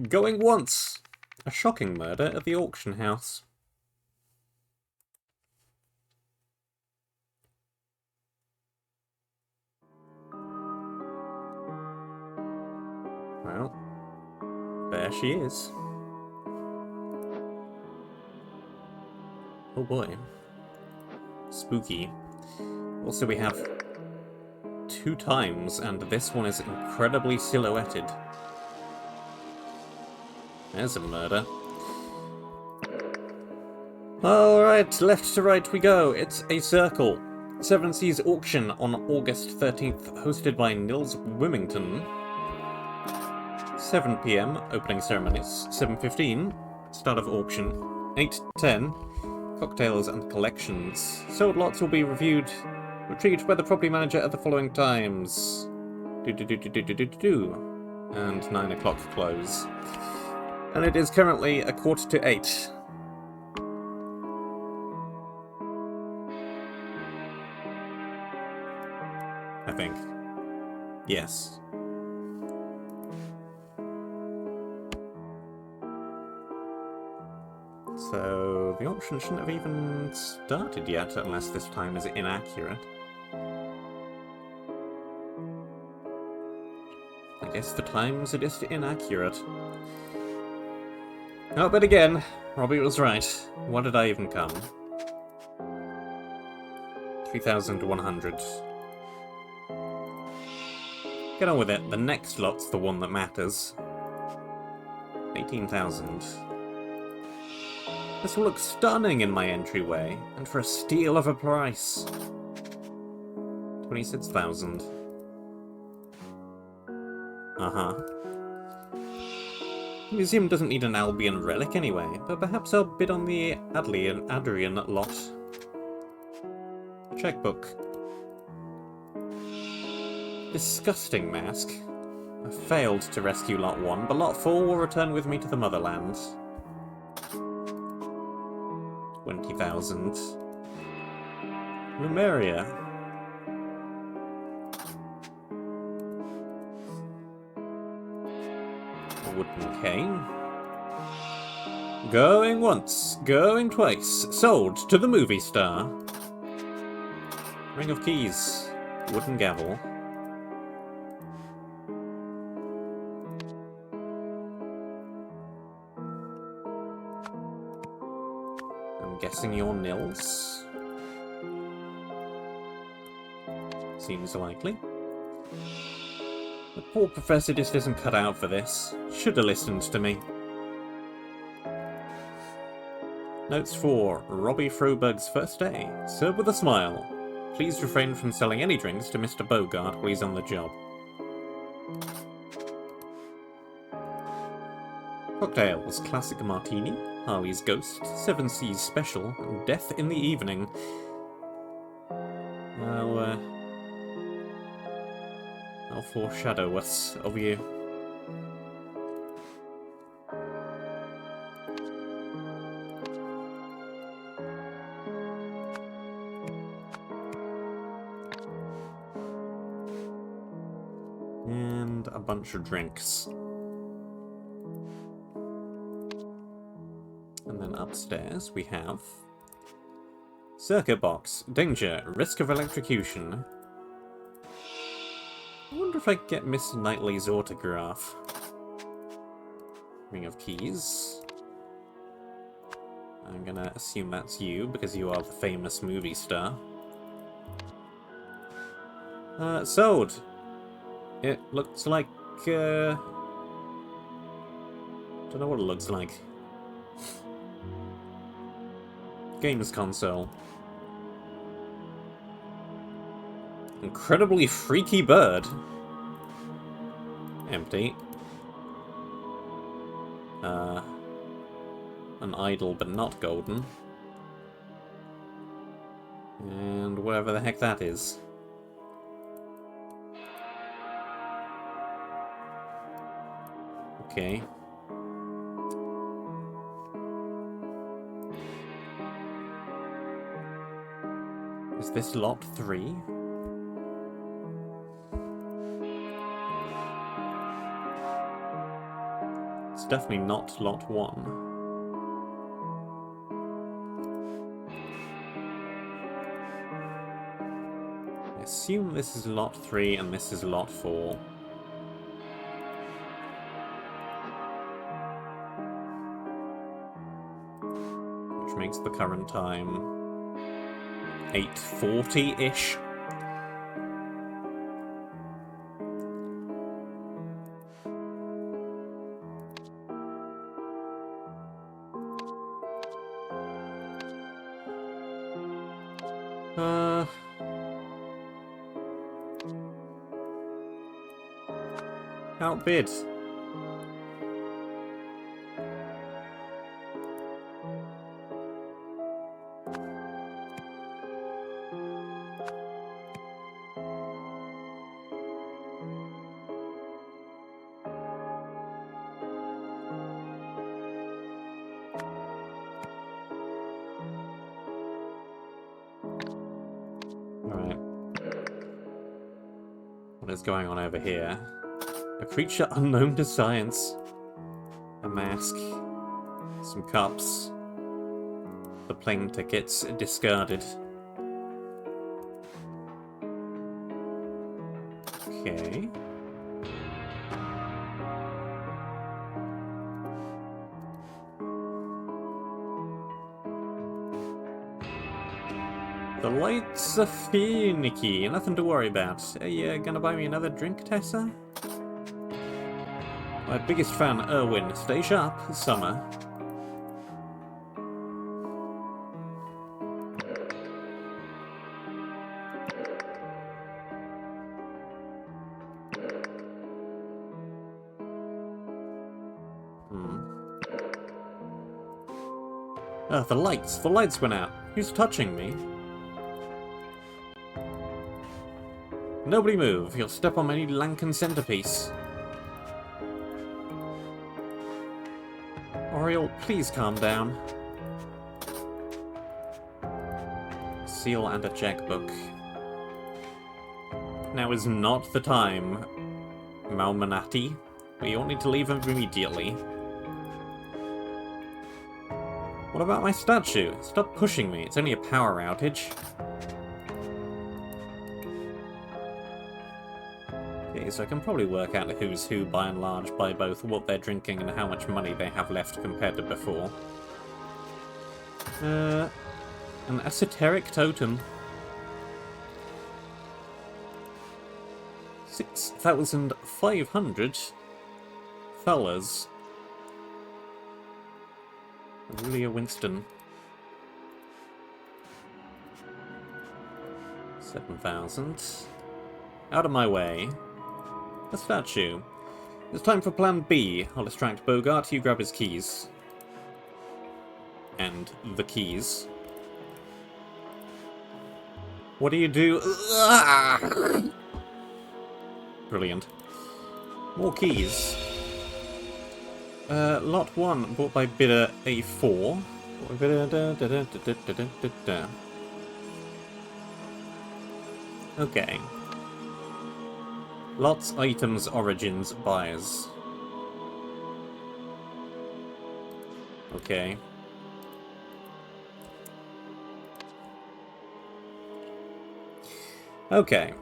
Going once! A shocking murder at the auction house. Well, there she is. Oh boy. Spooky. Also, we have 2 times, and this one is incredibly silhouetted. There's a murder. Alright, left to right we go. It's a circle. Seven Seas Auction on August 13th, hosted by Nils Wilmington. 7 PM, opening ceremonies. 7:15, start of auction. 8:10, cocktails and collections. Sold lots will be reviewed, retrieved by the property manager at the following times. And 9 o'clock close. And it is currently 7:45. I think. Yes. So, the auction shouldn't have even started yet, unless this time is inaccurate. I guess the times are just inaccurate. Oh, but again, Robbie was right. What did I even come? 3,100. Get on with it. The next lot's the one that matters. 18,000. This will look stunning in my entryway, and for a steal of a price. 26,000. Uh-huh. The museum doesn't need an Albion relic anyway, but perhaps I'll bid on the Adrian lot. Checkbook. Disgusting mask. I failed to rescue Lot 1, but Lot 4 will return with me to the motherland. 20,000. Numeria. A wooden cane. Going once, going twice. Sold to the movie star. Ring of keys. Wooden gavel. Guessing you're Nils. Seems likely. The poor professor just isn't cut out for this. Should have listened to me. Notes for Robbie Froberg's first day. Serve with a smile. Please refrain from selling any drinks to Mr. Bogart while he's on the job. Cocktails. Classic martini. Harley's Ghost, Seven Seas Special, and Death in the Evening. I'll foreshadow us of you. And a bunch of drinks. And then upstairs we have Circuit Box. Danger. Risk of electrocution. I wonder if I can get Miss Knightley's autograph. Ring of keys. I'm gonna assume that's you, because you are the famous movie star. Sold! It looks like, don't know what it looks like. Games console. Incredibly freaky bird. Empty. An idol, but not golden. And whatever the heck that is. Okay. Is this lot 3? It's definitely not lot 1. I assume this is lot 3 and this is lot 4. Which makes the current time 8:40-ish. Outbid. Alright. What is going on over here? A creature unknown to science. A mask. Some cups. The plane tickets discarded. Okay. The lights are finicky. Nothing to worry about. Are you gonna buy me another drink, Tessa? My biggest fan, Erwin. Stay sharp, summer. Oh, the lights went out. Who's touching me? Nobody move. You'll step on any Lankan centerpiece. Oriole, please calm down. Seal and a checkbook. Now is not the time, Malmanati. We all need to leave immediately. What about my statue? Stop pushing me. It's only a power outage. Okay, so I can probably work out who's who by and large by both what they're drinking and how much money they have left compared to before. An esoteric totem. 6,500 fellas. Julia Winston. 7,000. Out of my way. A statue. It's time for plan B. I'll distract Bogart, you grab his keys. And the keys. What do you do? Brilliant. More keys. Lot 1, bought by bidder A4. Okay. Lots, items, origins, buyers. Okay. Okay.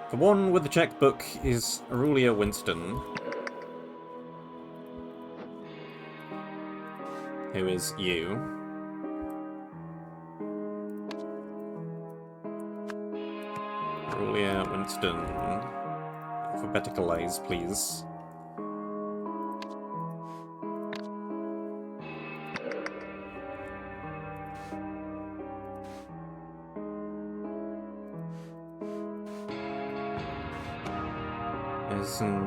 The one with the checkbook is Aurelia Winston. Who is you. Aurelia Winston. Alphabeticalize, please. There's an...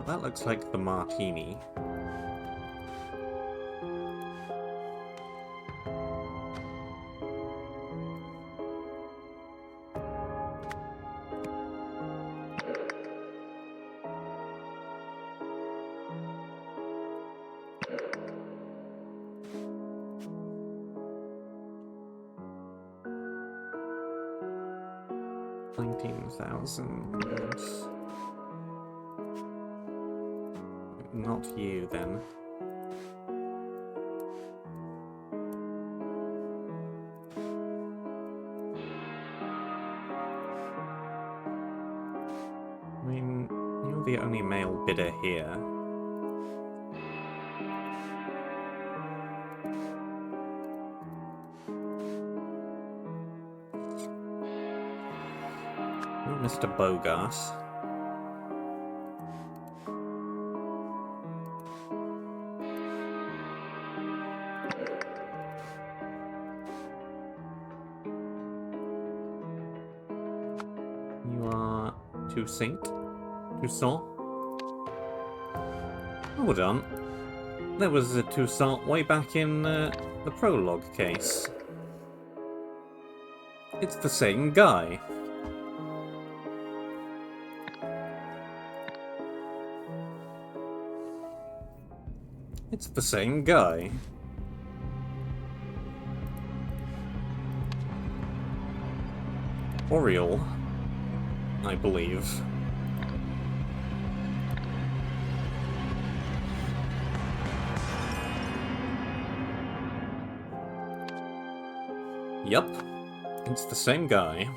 that looks like the martini. $19,000. Not you, then. I mean, you're the only male bidder here. You're Mr. Bogart. You are Toussaint? Toussaint? Hold on. There was a Toussaint way back in the prologue case. It's the same guy. It's the same guy. Oriole, I believe. Yup, it's the same guy.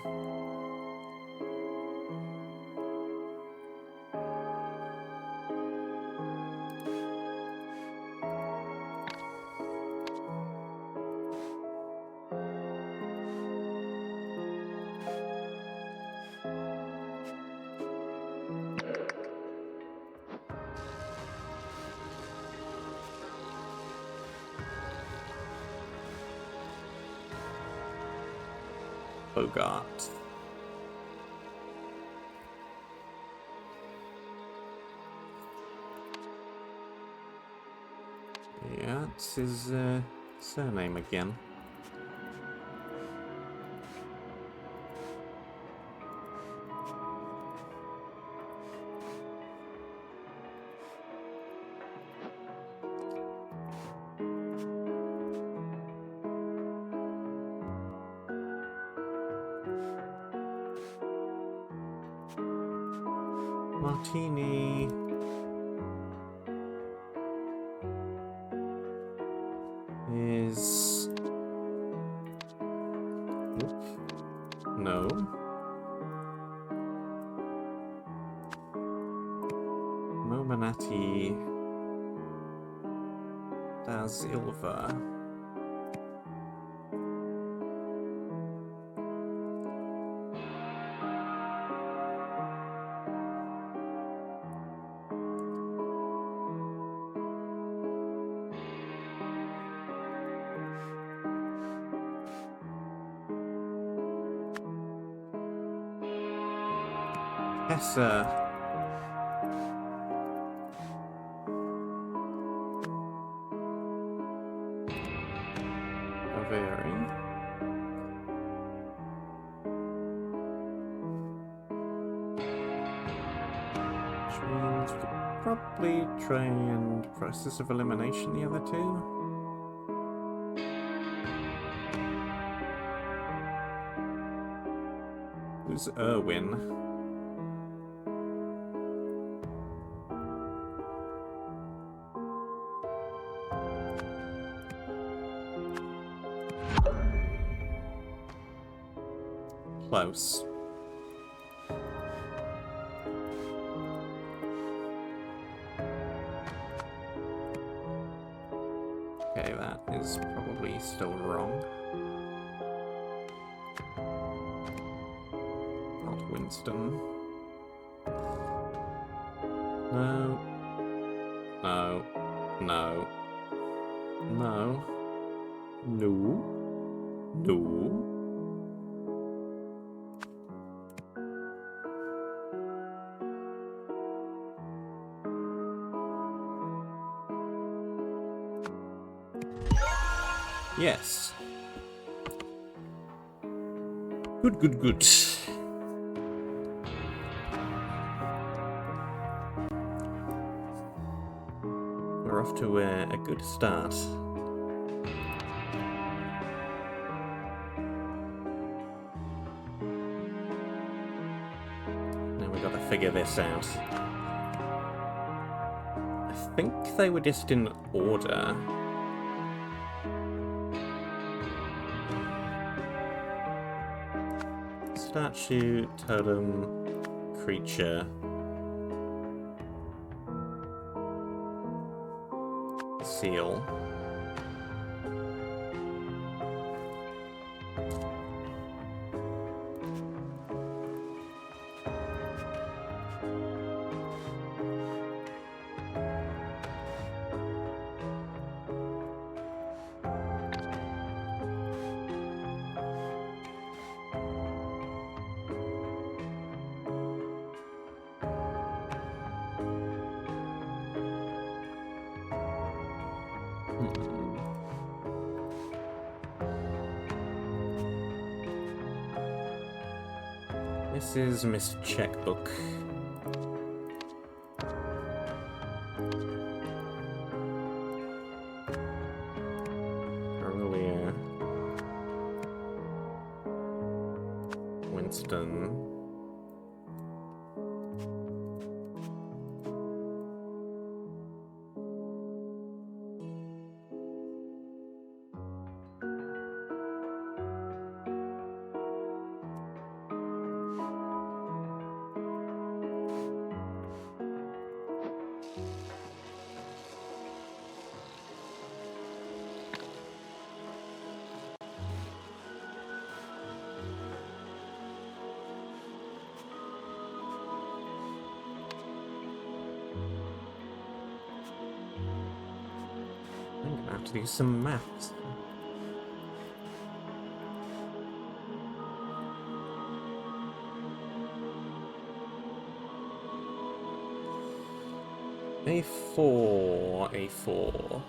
Bogart. Yeah, it's his surname again. Martini. Is... Oop. No. Mominati da Silva. Tessa. Bavary. Which means we could probably try and process of elimination the other two. Who's Irwin? Close. Okay, that is probably still wrong. Not Winston. No. No. No. No. No. No. Yes. Good, good, good. We're off to a good start. Now we've got to figure this out. I think they were just in order. Statue, totem, creature, seal. This is Miss Checkbook. Aurelia. Winston. I'm gonna have to do some maths. A4, A4.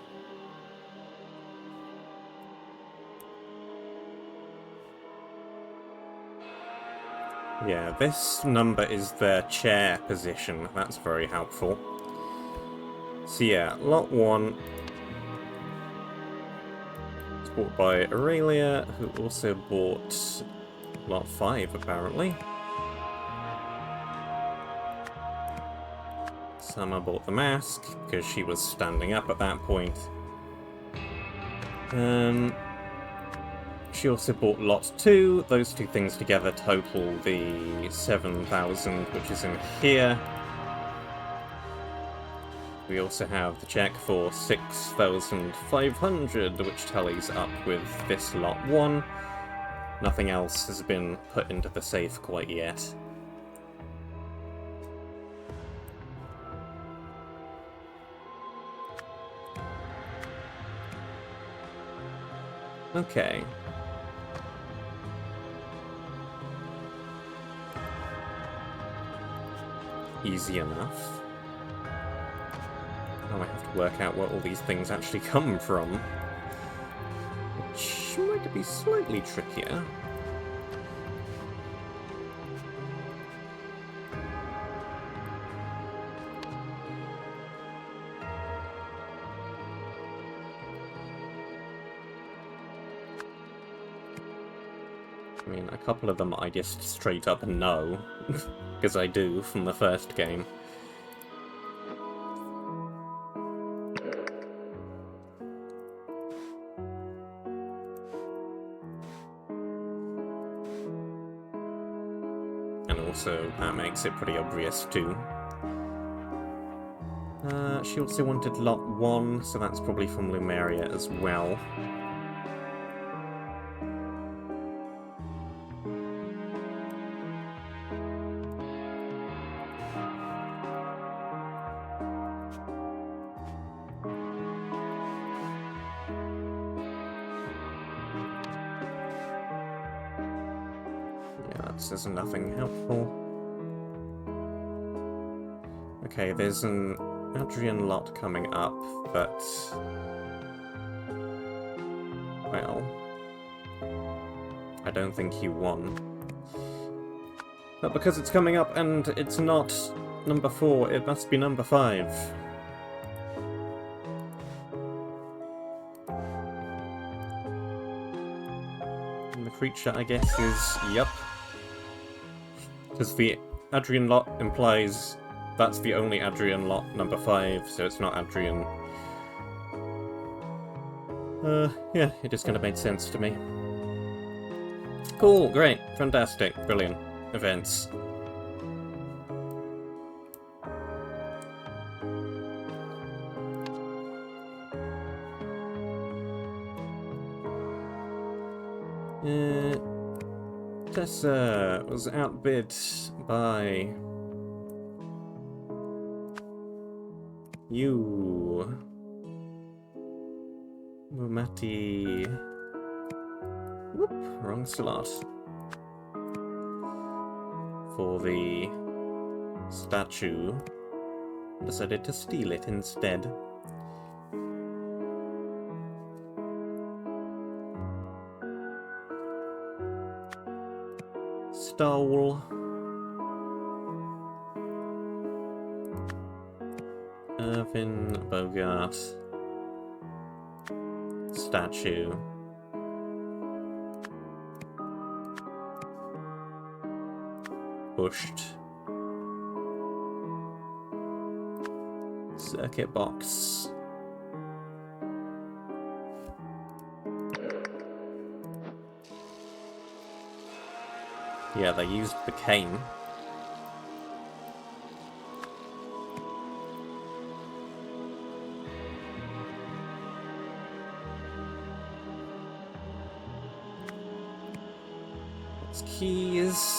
Yeah, this number is their chair position. That's very helpful. So yeah, lot 1. It's bought by Aurelia, who also bought lot 5, apparently. Summer bought the mask, because she was standing up at that point. She also bought lot 2. Those two things together total the 7,000, which is in here. We also have the check for 6,500, which tallies up with this lot 1. Nothing else has been put into the safe quite yet. Okay. Easy enough. Now I have to work out where all these things actually come from, which might be slightly trickier. I mean, a couple of them I just straight up know, because I do from the first game. And also, that makes it pretty obvious too. She also wanted lot 1, so that's probably from Lumeria as well. This is nothing helpful. Okay, there's an Adrian lot coming up, but Well, I don't think you won. But because it's coming up and it's not number 4, it must be number 5. And the creature, I guess, is yup. Because the Adrian lot implies that's the only Adrian lot, number 5, so it's not Adrian. Yeah, it just kind of made sense to me. Cool, great, fantastic, brilliant. Events. Tessa was outbid by you. Mumati. Whoop, wrong slot. For the statue. Decided to steal it instead. Stole. Irvin Bogart. Statue. Pushed. Circuit box. Yeah, they used the cane. It's keys.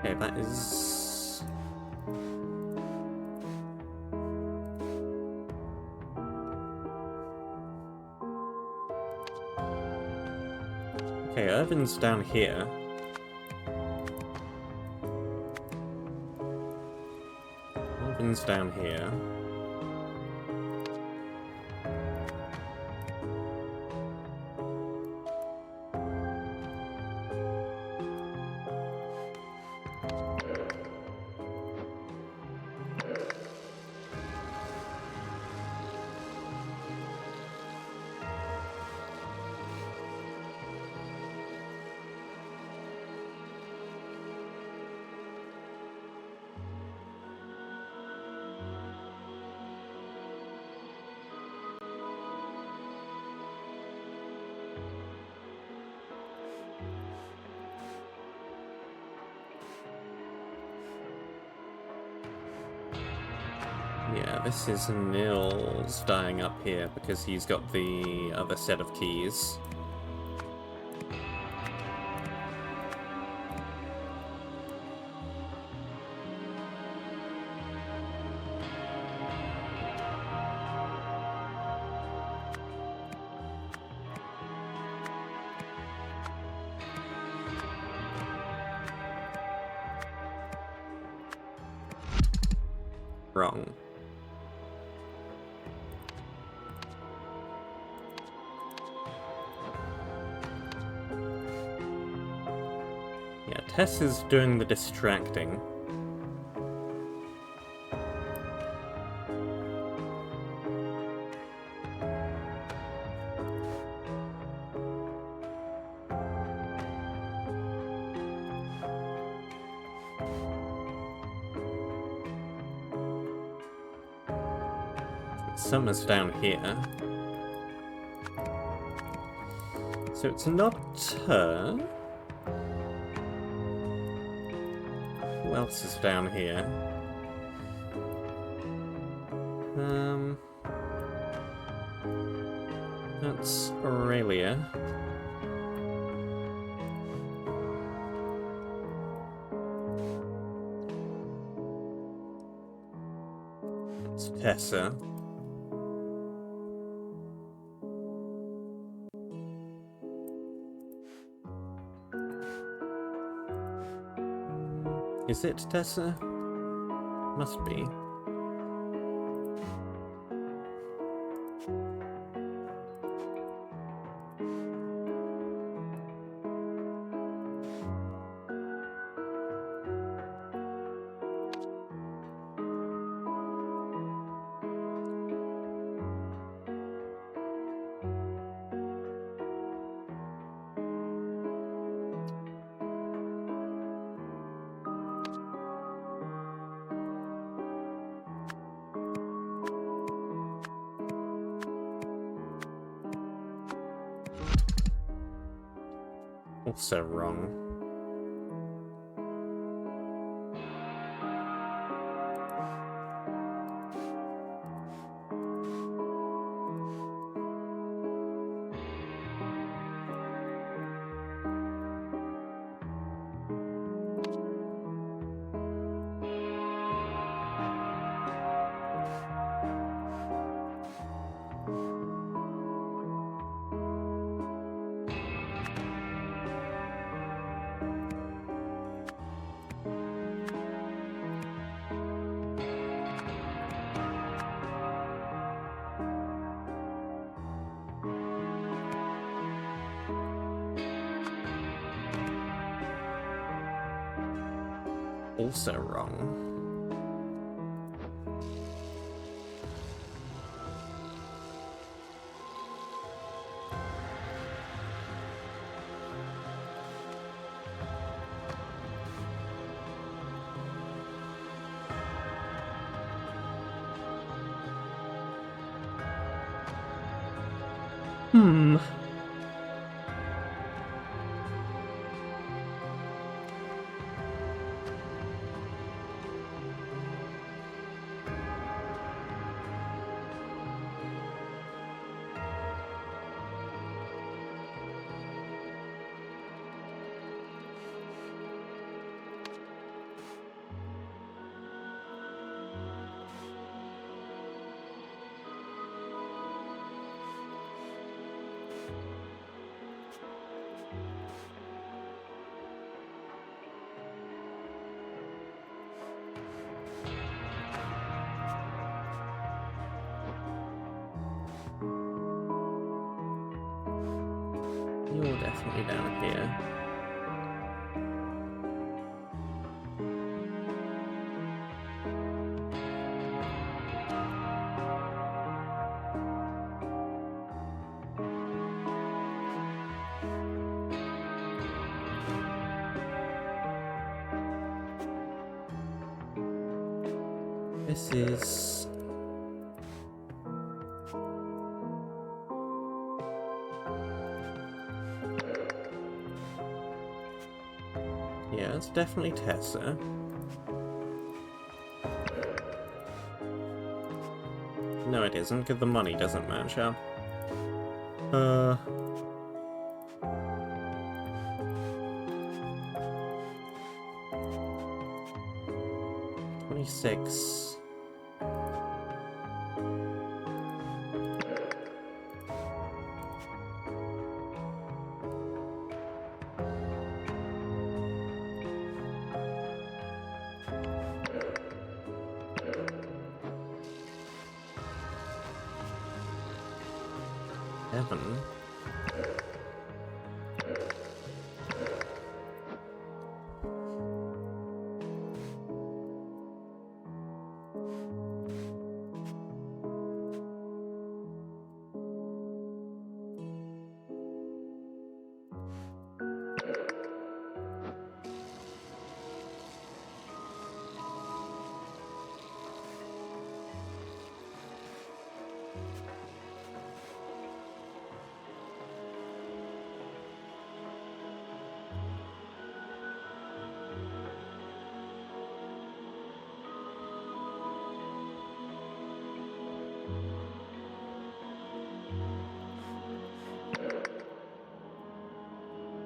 Okay, that is... Okay, Irvin's down here. Irvin's down here. Yeah, this is Nils dying up here because he's got the other set of keys. Wrong. Yeah, Tess is doing the distracting. Summer's down here. So it's not her. Who else is down here? That's Aurelia. It's Tessa. Is it Tessa? Must be. Also wrong. Also wrong. You're definitely down here. This is... yeah, it's definitely Tessa. No, it isn't, because the money doesn't match up. 26. Heaven.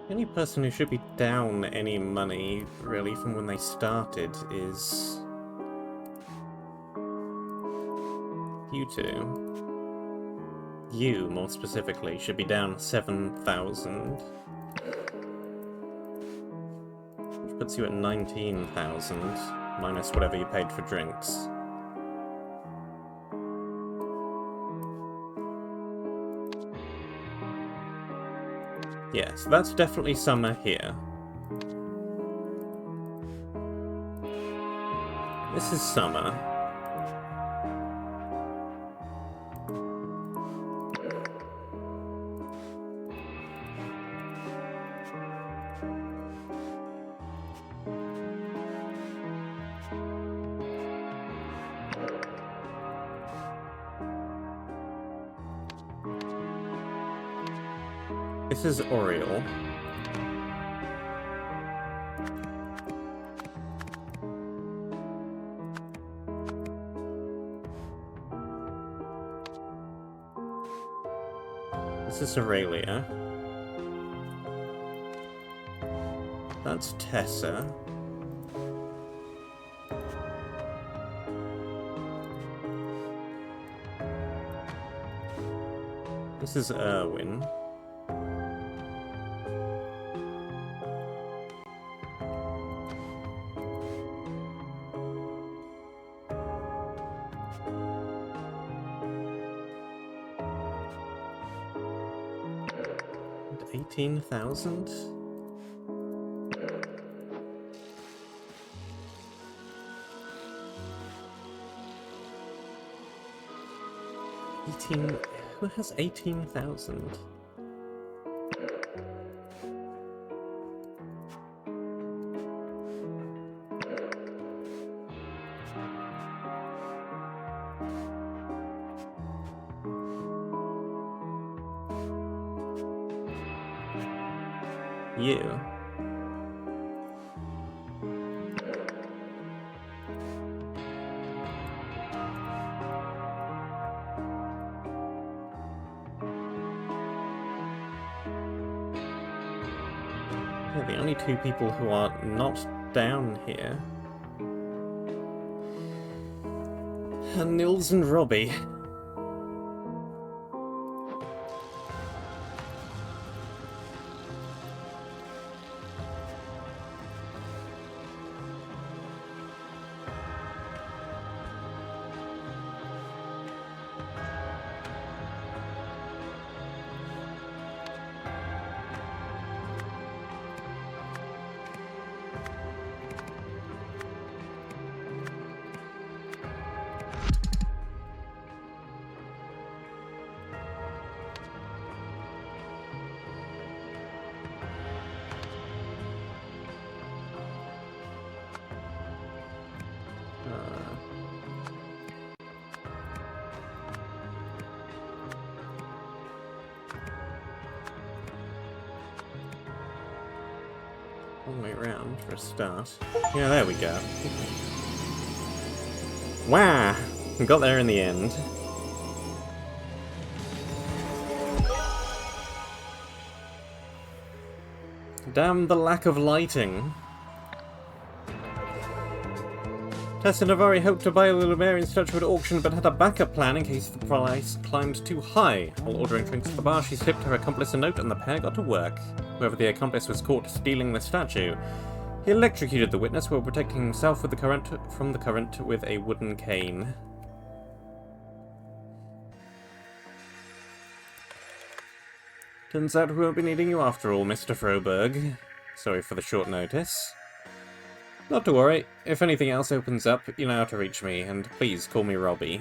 The only person who should be down any money, really, from when they started is... You two. You, more specifically, should be down 7,000. Which puts you at 19,000, minus whatever you paid for drinks. Yeah, so that's definitely summer here. This is summer. This is Oriole. This is Aurelia. That's Tessa. This is Erwin. And 18,000? Who has 18,000? You. Yeah, the only two people who are not down here are Nils and Robbie. Long way around for a start. Yeah, there we go. Wow! We got there in the end. Damn the lack of lighting. Tess and Navari hoped to buy a Lumerian statue at auction, but had a backup plan in case the price climbed too high. While ordering drinks at the bar, she slipped her accomplice a note and the pair got to work. Whoever the accomplice was caught stealing the statue. He electrocuted the witness while protecting himself with from the current with a wooden cane. Turns out we won't be needing you after all, Mr. Froberg. Sorry for the short notice. Not to worry, if anything else opens up, you know how to reach me, and please call me Robbie.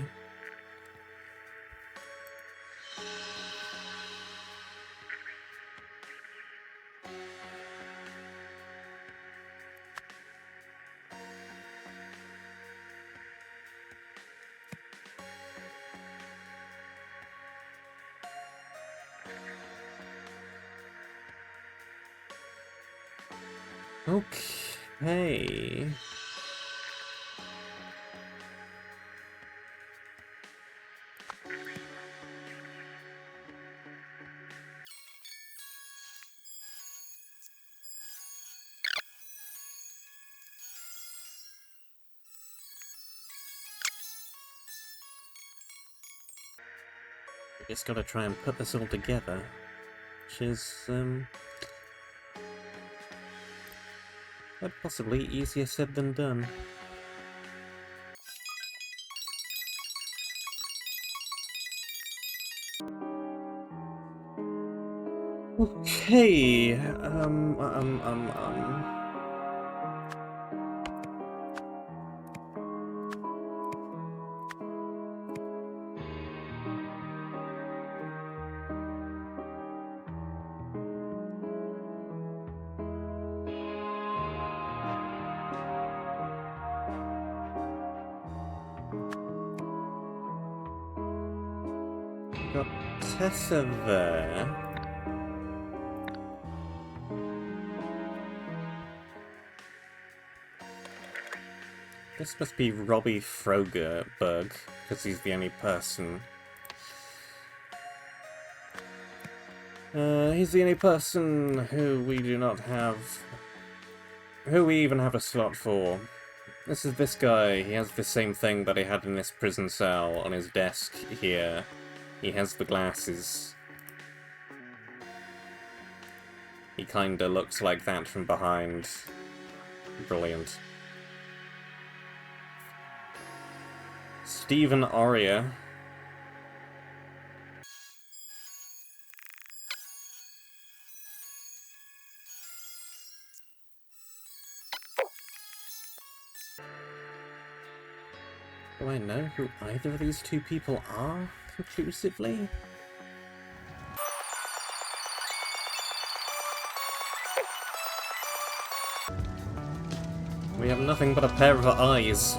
Okay. Just gotta try and put this all together, which is, quite possibly easier said than done. Okay, got Tessa there. This must be Robbie Frogerberg, because he's the only person. He's the only person who we do not have... who we even have a slot for. This is this guy. He has the same thing that he had in this prison cell on his desk here. He has the glasses. He kinda looks like that from behind. Brilliant. Stephen Aria. Do I know who either of these two people are, conclusively? We have nothing but a pair of eyes.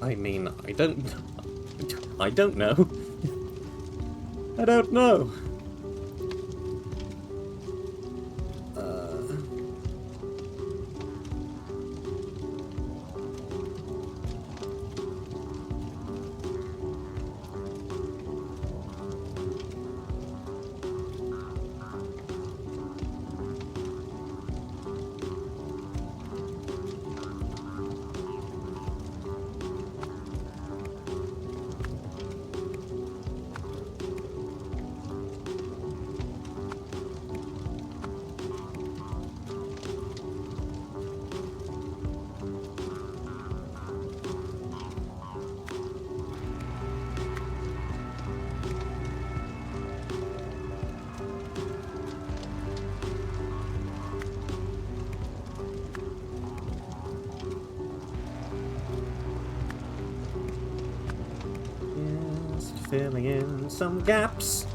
I mean, I don't know. I don't know. Just filling in some gaps.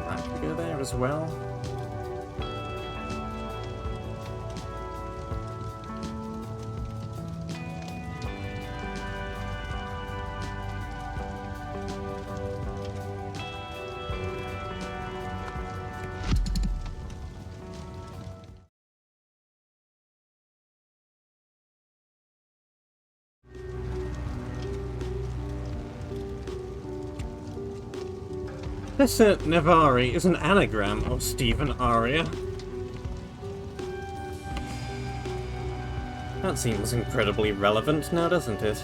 That could go there as well. Tessa Navari is an anagram of Stephen Aria. That seems incredibly relevant now, doesn't it?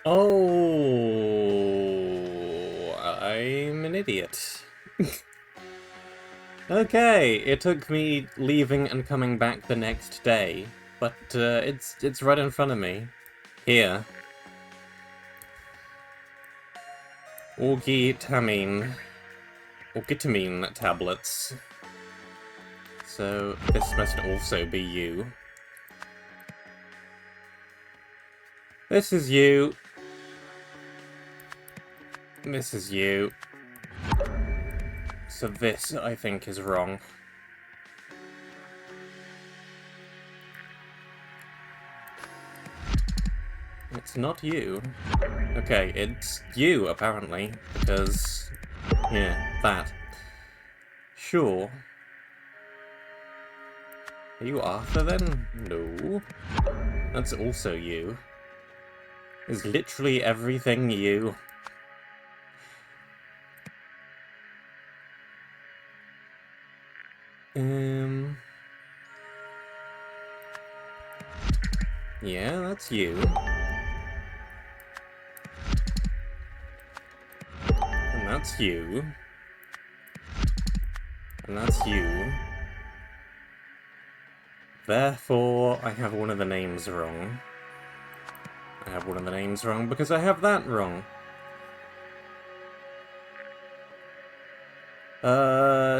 Oh, I'm an idiot. Okay, it took me leaving and coming back the next day, but it's right in front of me. Here. Orgitamine tablets. So this must also be you. This is you. This is you. So this, I think, is wrong. It's not you. Okay, it's you, apparently, because... yeah, that. Sure. Are you Arthur, then? No. That's also you. Is literally everything you. Yeah, that's you. And that's you. And that's you. Therefore, I have one of the names wrong. I have one of the names wrong because I have that wrong.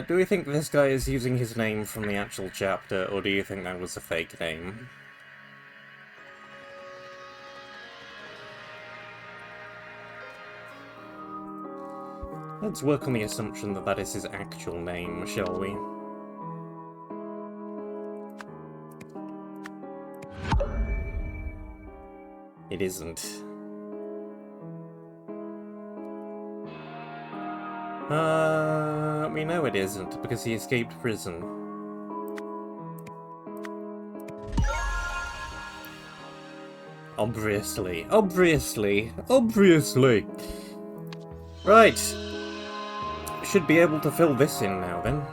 Do we think this guy is using his name from the actual chapter, or do you think that was a fake name? Let's work on the assumption that that is his actual name, shall we? It isn't. We know it isn't, because he escaped prison. Obviously. Obviously. Obviously! Right. Should be able to fill this in now, then.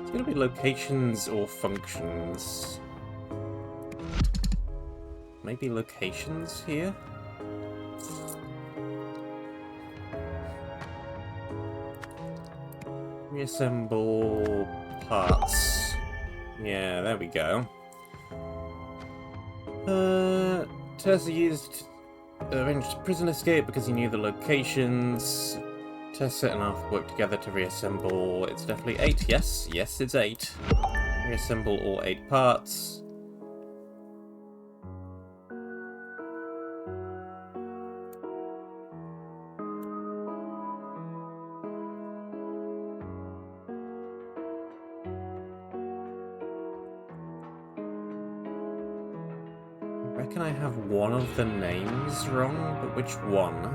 It's gonna be locations or functions. Maybe locations here? Reassemble parts. Yeah, there we go. Tessa used arranged prison escape because he knew the locations. Tessa and Arthur worked together to reassemble. It's definitely 8. Yes, yes, it's 8. Reassemble all 8 parts. I reckon I have one of the names wrong, but which one?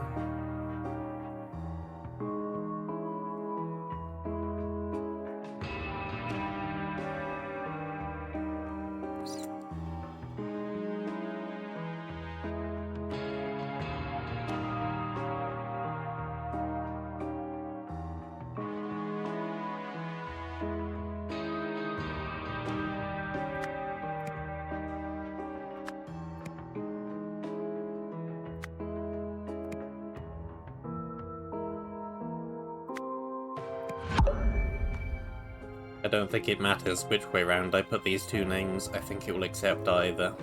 I don't think it matters which way round I put these two names. I think it will accept either.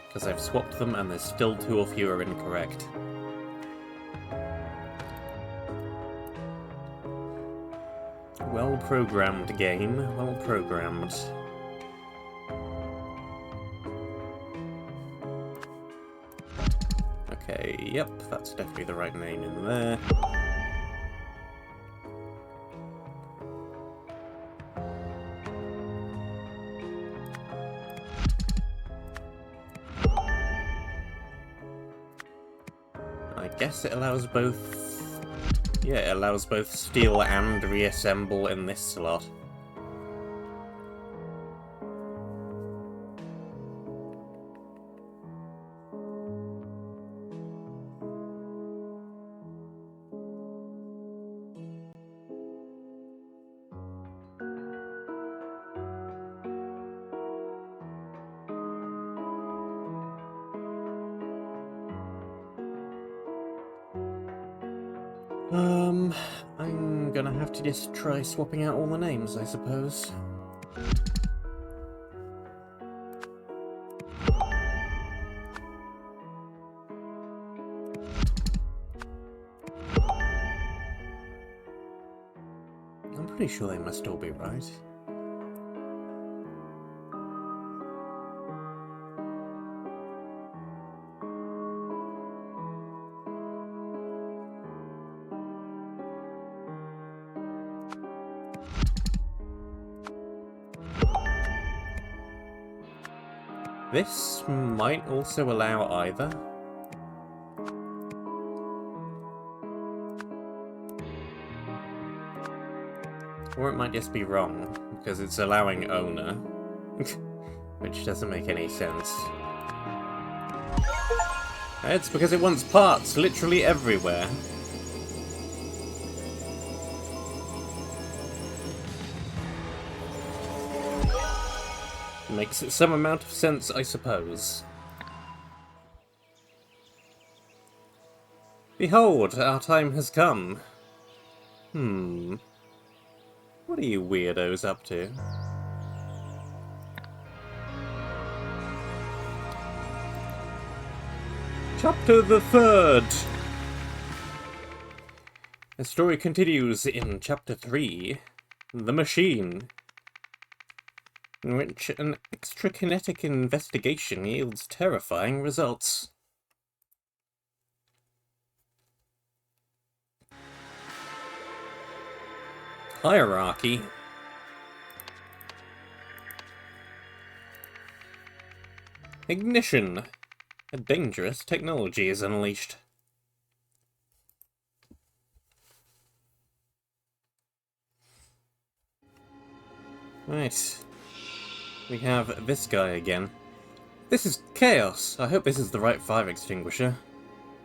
Because I've swapped them and there's still 2 or fewer incorrect. Well programmed game, well programmed. Okay, yep, that's definitely the right name in there. I guess it allows both... Yeah, it allows both steal and reassemble in this slot. I'm gonna have to just try swapping out all the names, I suppose. I'm pretty sure they must all be right. This might also allow either. Or it might just be wrong, because it's allowing owner. Which doesn't make any sense. It's because it wants parts literally everywhere. Makes some amount of sense, I suppose. Behold, our time has come. What are you weirdos up to? Chapter the 3rd! The story continues in Chapter 3, The Machine, in which an extrakinetic investigation yields terrifying results. Hierarchy. Ignition. A dangerous technology is unleashed. Right. We have this guy again. This is chaos. I hope this is the right fire extinguisher.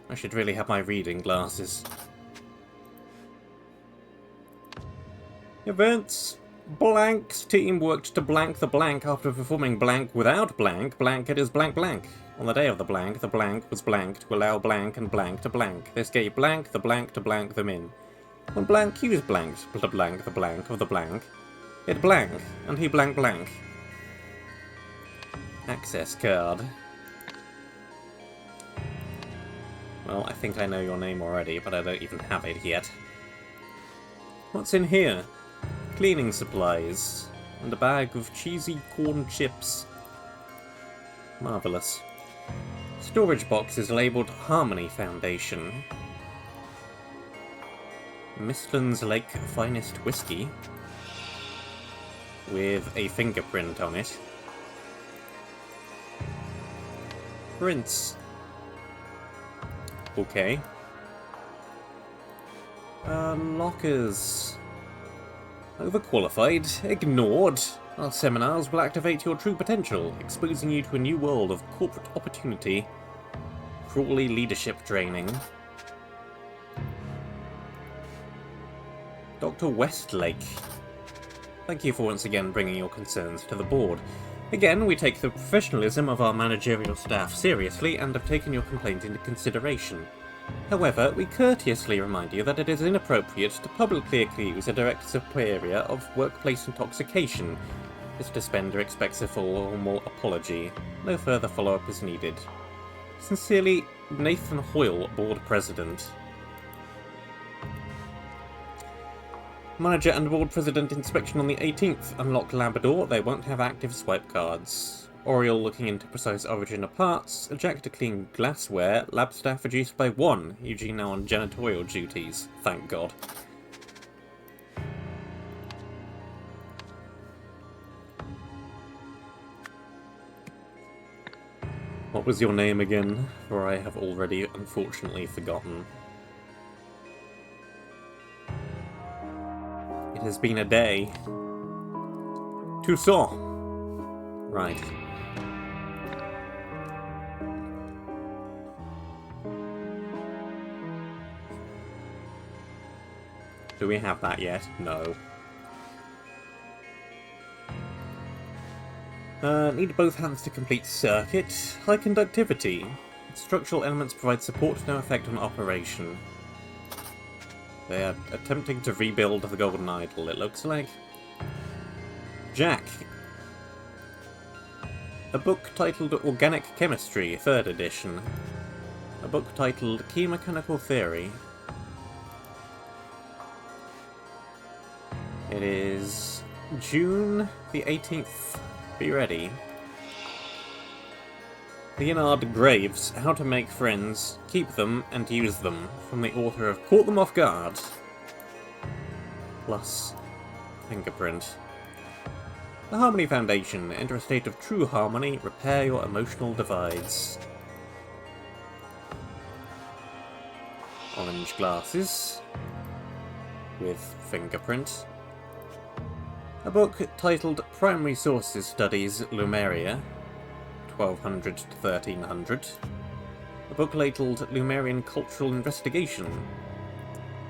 I should really have my reading glasses. Events. Blank's team worked to blank the blank after performing blank without blank. Blank it is blank blank. On the day of the blank was blank to allow blank and blank to blank. This gave blank the blank to blank them in. When blank used blank to blank the blank of the blank, it blank, and he blank blank. Access card. Well, I think I know your name already, but I don't even have it yet. What's in here? Cleaning supplies, and a bag of cheesy corn chips. Marvellous. Storage box is labelled Harmony Foundation. Mistlan's Lake Finest Whiskey, with a fingerprint on it. Prince. Okay. Lockers. Overqualified, ignored. Our seminars will activate your true potential, exposing you to a new world of corporate opportunity. Crawley leadership training. Dr. Westlake. Thank you for once again bringing your concerns to the board. Again, we take the professionalism of our managerial staff seriously and have taken your complaint into consideration. However, we courteously remind you that it is inappropriate to publicly accuse a direct superior of workplace intoxication. Mr. Spender expects a formal apology. No further follow-up is needed. Sincerely, Nathan Hoyle, Board President. Manager and Board President inspection on the 18th. Unlocked Labrador, they won't have active swipe cards. Oriole looking into precise origin of parts. Jack to clean glassware. Lab staff reduced by 1. Eugene now on janitorial duties. Thank God. What was your name again? For I have already, unfortunately, forgotten. It has been a day. Toussaint! Right. Do we have that yet? No. Need both hands to complete circuit. High conductivity. Structural elements provide support, no effect on operation. They are attempting to rebuild the Golden Idol, it looks like. Jack. A book titled Organic Chemistry, 3rd edition. A book titled Key Mechanical Theory. It is June the 18th. Be ready. Leonard Graves, How to Make Friends, Keep Them, and Use Them, from the author of Caught Them Off Guard. Plus, fingerprint. The Harmony Foundation, enter a state of true harmony, repair your emotional divides. Orange glasses, with fingerprint. A book titled Primary Sources Studies Lumeria, 1200 to 1300. A book titled Lumerian Cultural Investigation.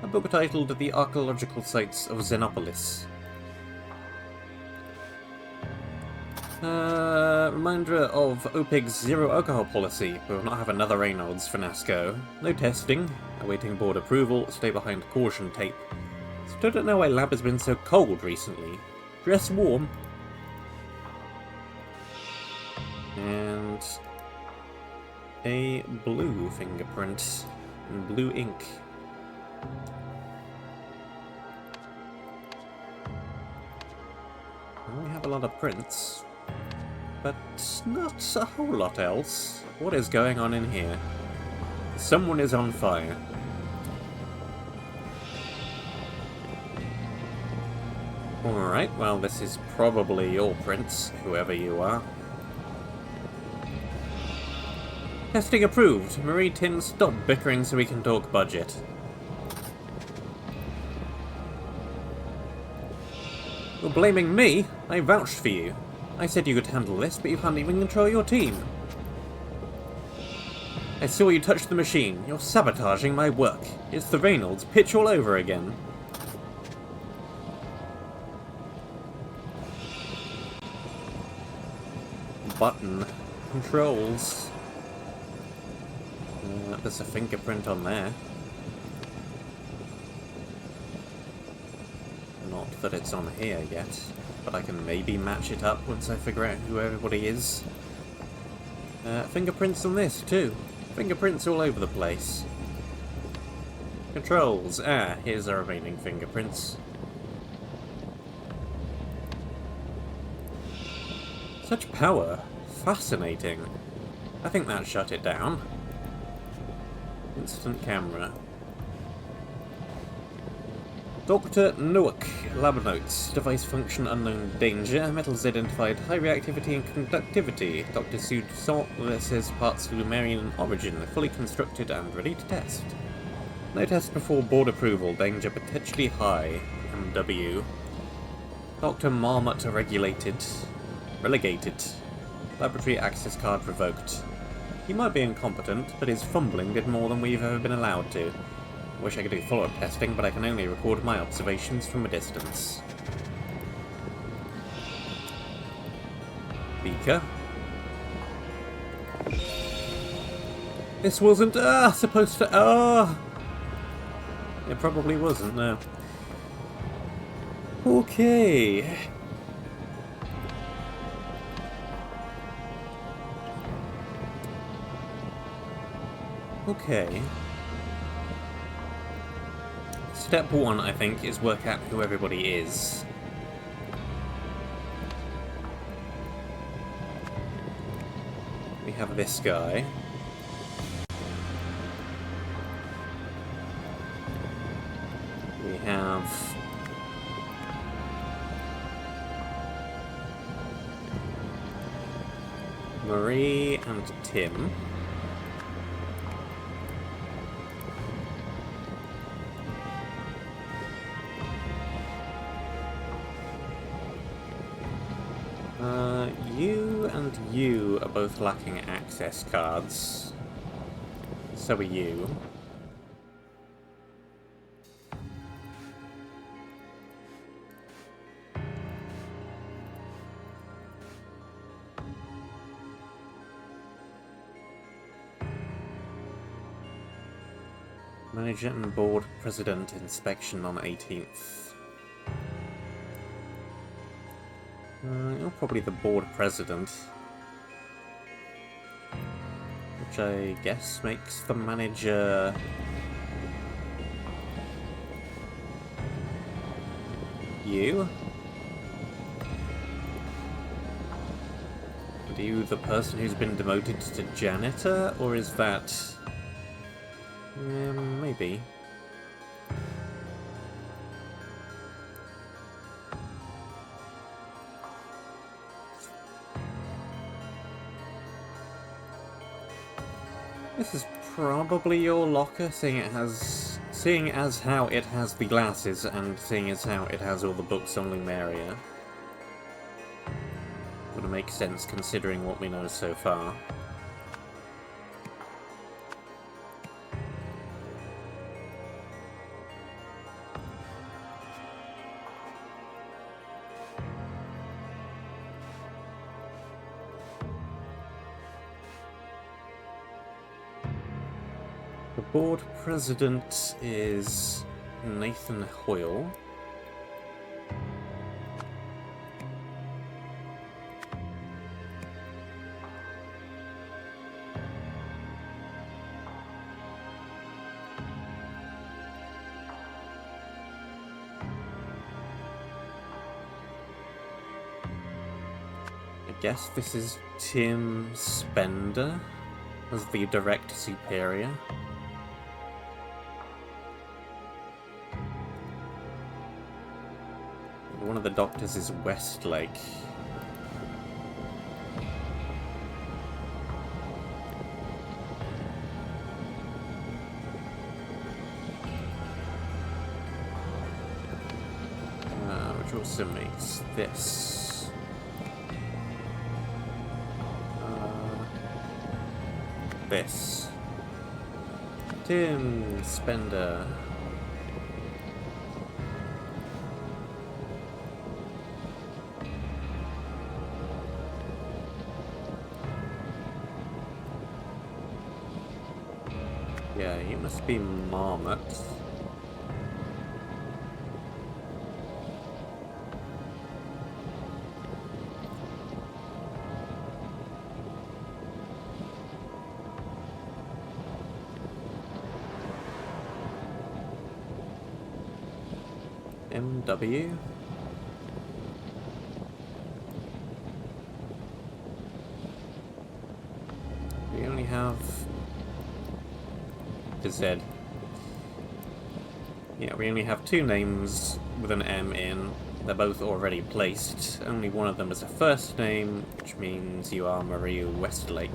A book titled The Archaeological Sites of Xenopolis. Reminder of OPIG's zero alcohol policy. We will not have another Reynolds for NASCO. No testing. Awaiting board approval. Stay behind caution tape. Still don't know why lab has been so cold recently. Dress warm. And a blue fingerprint and blue ink. Well, we have a lot of prints, but not a whole lot else. What is going on in here? Someone is on fire. Alright, well this is probably your prints, whoever you are. Testing approved. Marie Tin, stop bickering so we can talk budget. You're blaming me? I vouched for you. I said you could handle this, but you can't even control your team. I saw you touch the machine. You're sabotaging my work. It's the Reynolds pitch all over again. Button. Controls. There's a fingerprint on there. Not that it's on here yet, but I can maybe match it up once I figure out who everybody is. Fingerprints on this too. Fingerprints all over the place. Controls. Here's our remaining fingerprints. Such power. Fascinating. I think that shut it down. Instant camera. Dr. Nook. Lab notes. Device function unknown danger. Metals identified high reactivity and conductivity. Dr. Toussaint says parts Lumerian origin. Fully constructed and ready to test. No test before board approval. Danger potentially high. MW. Dr. Marmot relegated. Laboratory access card revoked. He might be incompetent, but his fumbling did more than we've ever been allowed to. Wish I could do follow-up testing, but I can only record my observations from a distance. Beaker. This wasn't, supposed to, It probably wasn't, no. Okay. Okay. Step one, I think, is work out who everybody is. We have this guy. We have... Marie and Tim. You and you are both lacking access cards. So are you. Manager and board president inspection on 18th. You're probably the board president. Which I guess makes the manager... you? Are you the person who's been demoted to janitor, or is that... maybe. This is probably your locker, seeing as how it has the glasses, and seeing as how it has all the books on Lumeria. Would make sense considering what we know so far. The board president is Nathan Hoyle. I guess this is Tim Spender as the direct superior. One of the doctors is Westlake. Which also makes this. This. Tim Spender. Yeah, you must be Marmot. MW. We only have Z. Yeah, we only have two names with an M in. They're both already placed. Only one of them is a first name, which means you are Maria Westlake.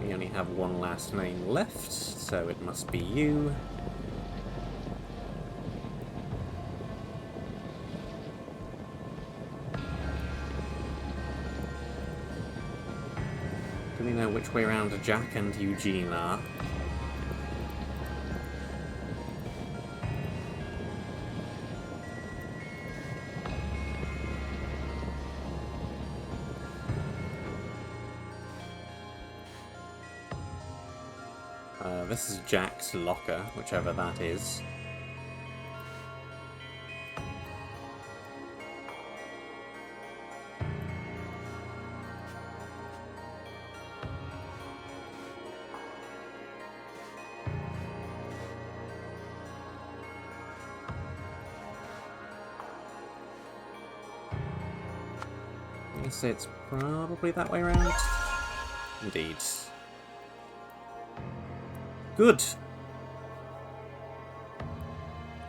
We only have one last name left, so it must be you. Do we know which way around Jack and Eugene are? This is Jack's locker, whichever that is. I guess it's probably that way around. Indeed. Good.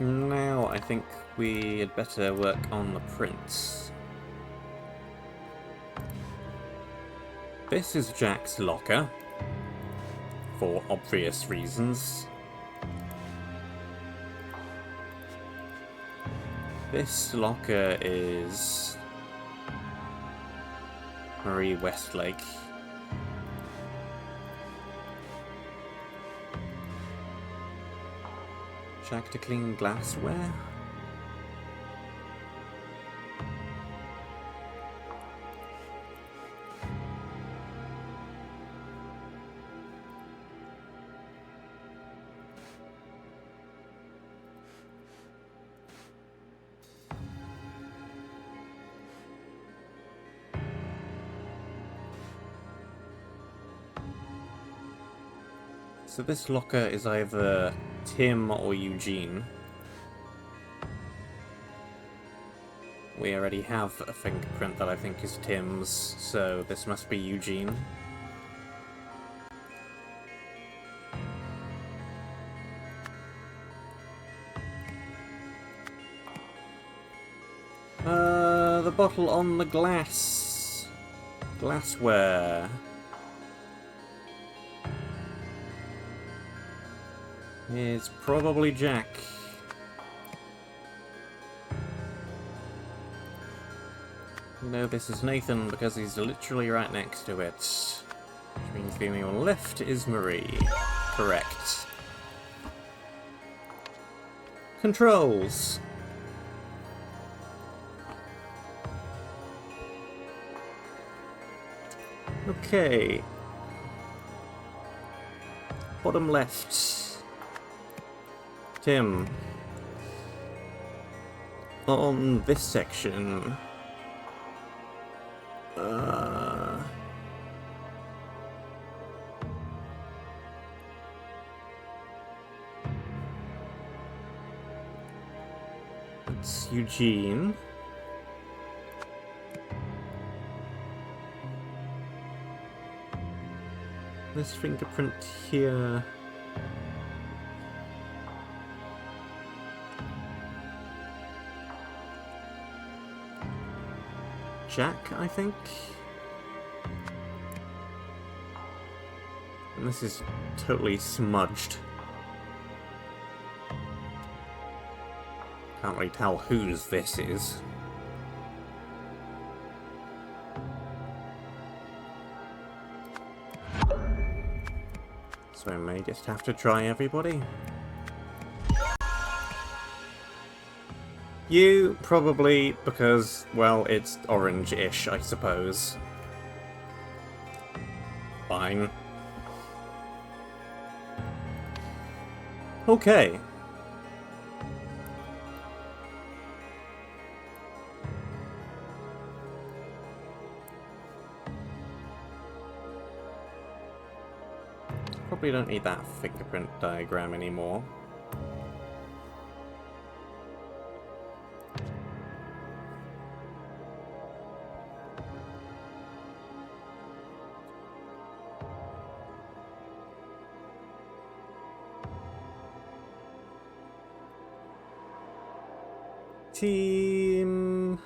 Now I think we had better work on the prints. This is Jack's locker, for obvious reasons. This locker is Marie Westlake. Jack to clean glassware? So this locker is either Tim or Eugene. We already have a fingerprint that I think is Tim's, so this must be Eugene. The bottle on the glassware. Is probably Jack. You know, this is Nathan because he's literally right next to it. Which means the only one left is Marie. Correct. Controls. Okay. Bottom left. Tim. On this section. It's Eugene. This fingerprint here. Jack, I think. And this is totally smudged. Can't really tell whose this is. So I may just have to try everybody. You, probably, because, well, it's orange-ish, I suppose. Fine. Okay. Probably don't need that fingerprint diagram anymore. Team.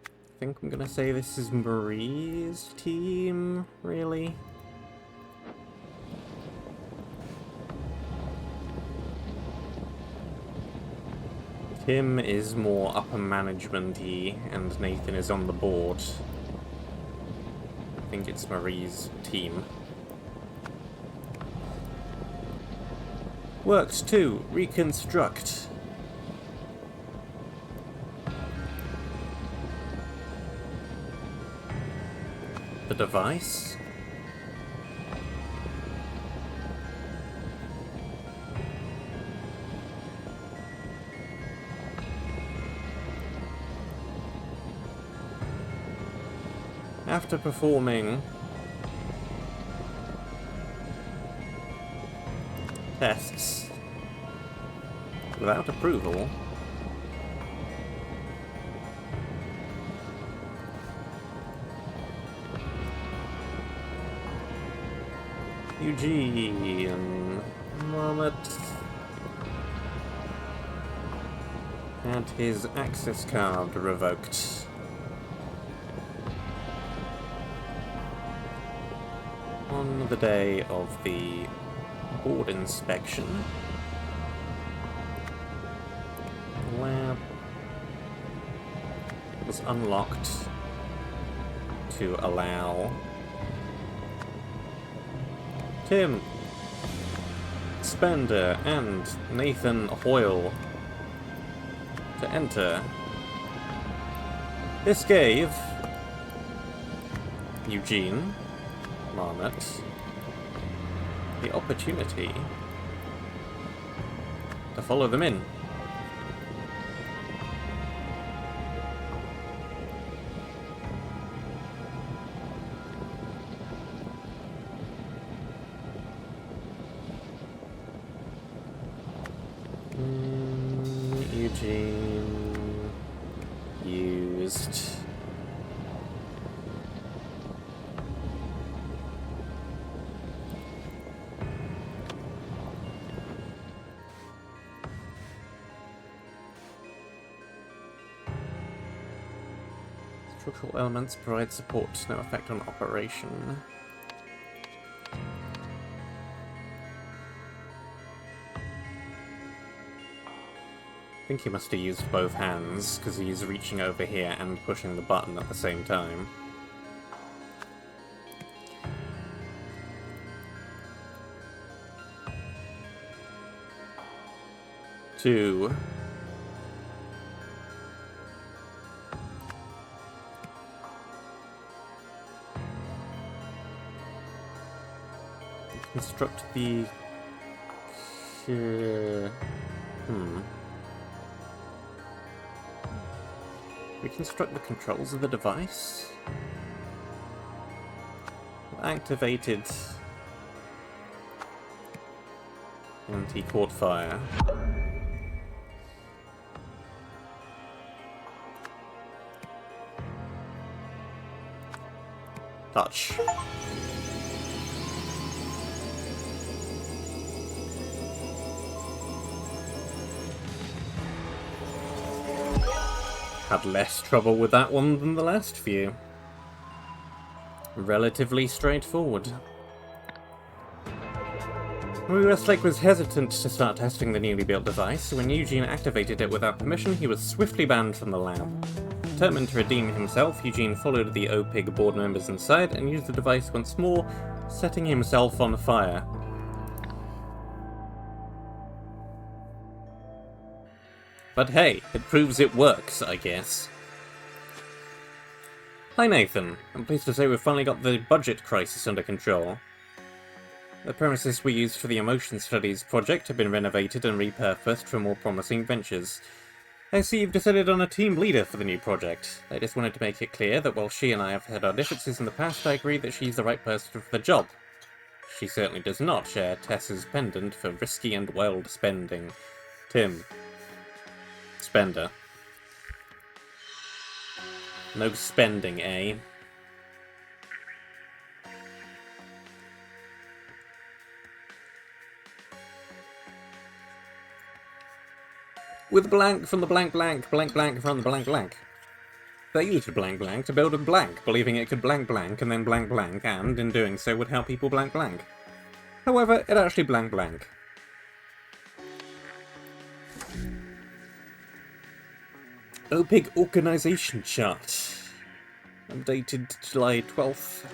I think I'm gonna say this is Marie's team, really. Tim is more upper management-y, and Nathan is on the board. I think it's Marie's team. Worked 2. Reconstruct. The device. After performing tests without approval, Eugene, Marmot, Had his access card revoked. On the day of the board inspection, the lab was unlocked to allow Tim, Spender, and Nathan Hoyle to enter. This gave Eugene Marmot the opportunity to follow them in. Eugene used structural elements provide support, no effect on operation. I think he must have used both hands, because he's reaching over here and pushing the button at the same time. Two. Construct the... Reconstruct the controls of the device? Activated. And he caught fire. Touch. Had less trouble with that one than the last few. Relatively straightforward. Westlake was hesitant to start testing the newly built device, so when Eugene activated it without permission, he was swiftly banned from the lab. Determined to redeem himself, Eugene followed the OPIG board members inside and used the device once more, setting himself on fire. But hey, it proves it works, I guess. Hi Nathan, I'm pleased to say we've finally got the budget crisis under control. The premises we used for the Emotion Studies project have been renovated and repurposed for more promising ventures. I see you've decided on a team leader for the new project. I just wanted to make it clear that while she and I have had our differences in the past, I agree that she's the right person for the job. She certainly does not share Tess's pendant for risky and wild spending. Tim. Spender. No spending, eh? With blank from the blank blank, blank blank from the blank blank. They used blank blank to build a blank, believing it could blank blank and then blank blank, and in doing so would help people blank blank. However, it actually blank blank. OPIG Organisation Chart. Updated July 12th,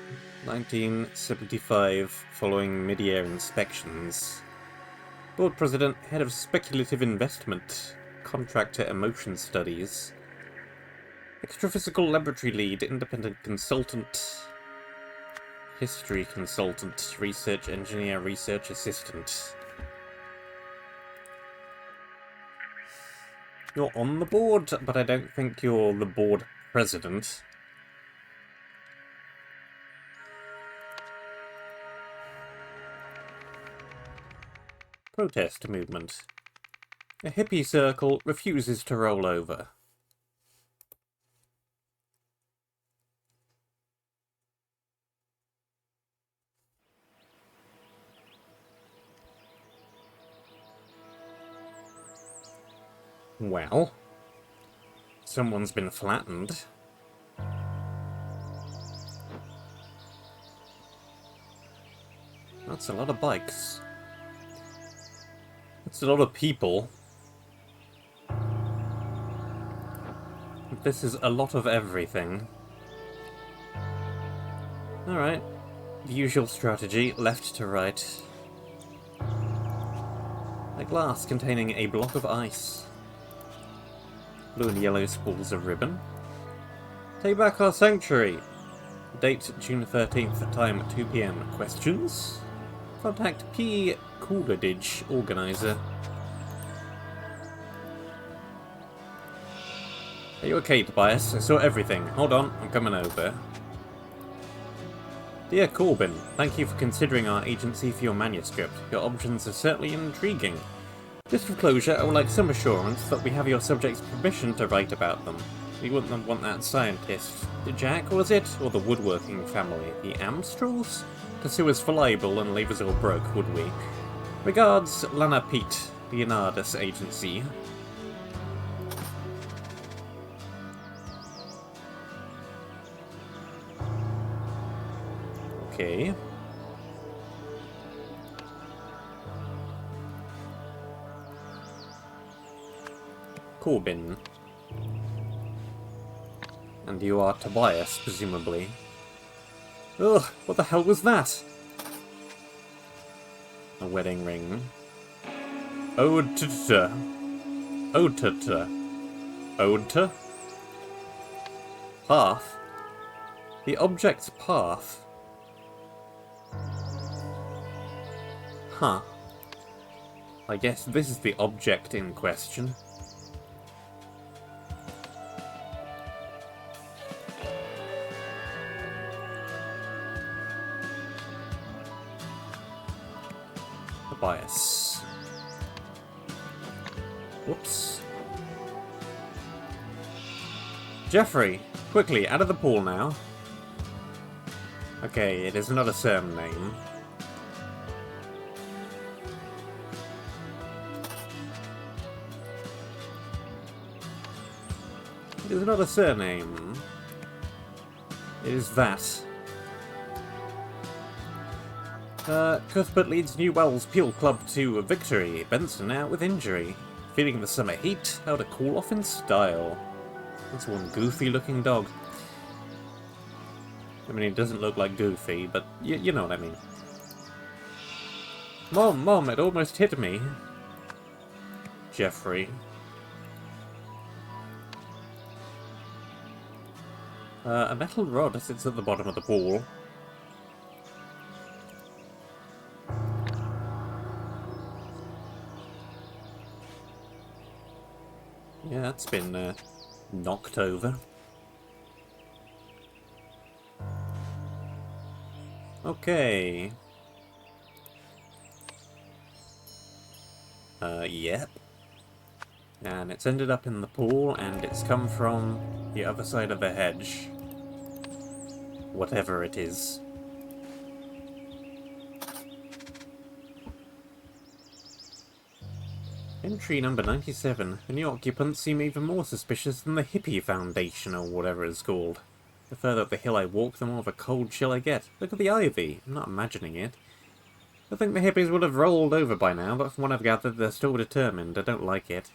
1975, following mid-year inspections. Board President, Head of Speculative Investment, Contractor Emotion Studies. Extraphysical Laboratory Lead, Independent Consultant. History Consultant, Research Engineer, Research Assistant. You're on the board, but I don't think you're the board president. Protest movement. A hippie circle refuses to roll over. Well, Someone's been flattened. That's a lot of bikes. That's a lot of people. This is a lot of everything. Alright. The usual strategy, left to right. A glass containing a block of ice. Blue and yellow spools of ribbon. Take back our sanctuary! Date June 13th, time 2 PM. Questions? Contact P. Coolidge, organizer. Are you okay, Tobias? I saw everything. Hold on, I'm coming over. Dear Corbin, thank you for considering our agency for your manuscript. Your options are certainly intriguing. Just for closure, I would like some assurance that we have your subject's permission to write about them. We wouldn't want that scientist. Jack, was it? Or the woodworking family? The Amstrels? To sue us for libel and leave us all broke, would we? Regards, Lana Pete, Leonardus Agency. Okay. Corbin. And you are Tobias, presumably. Ugh, what the hell was that? A wedding ring. Ode to. Ode to. Ode to? Path? The object's path? Huh. I guess this is the object in question. Bias. Whoops. Jeffrey, quickly, out of the pool now. Okay, it is not a surname. It is not a surname. It is that. Cuthbert leads New Wells Peel Club to a victory. Benson out with injury. Feeling the summer heat? How to cool off in style. That's one goofy-looking dog. I mean, he doesn't look like Goofy, but you know what I mean. Mom, it almost hit me. Jeffrey. A metal rod sits at the bottom of the pool. Yeah, it's been knocked over. Okay. Yep. And it's ended up in the pool, and it's come from the other side of the hedge. Whatever it is. Entry number 97. The new occupants seem even more suspicious than the Hippie Foundation, or whatever it's called. The further up the hill I walk, the more of a cold chill I get. Look at the ivy. I'm not imagining it. I think the hippies would have rolled over by now, but from what I've gathered, they're still determined. I don't like it.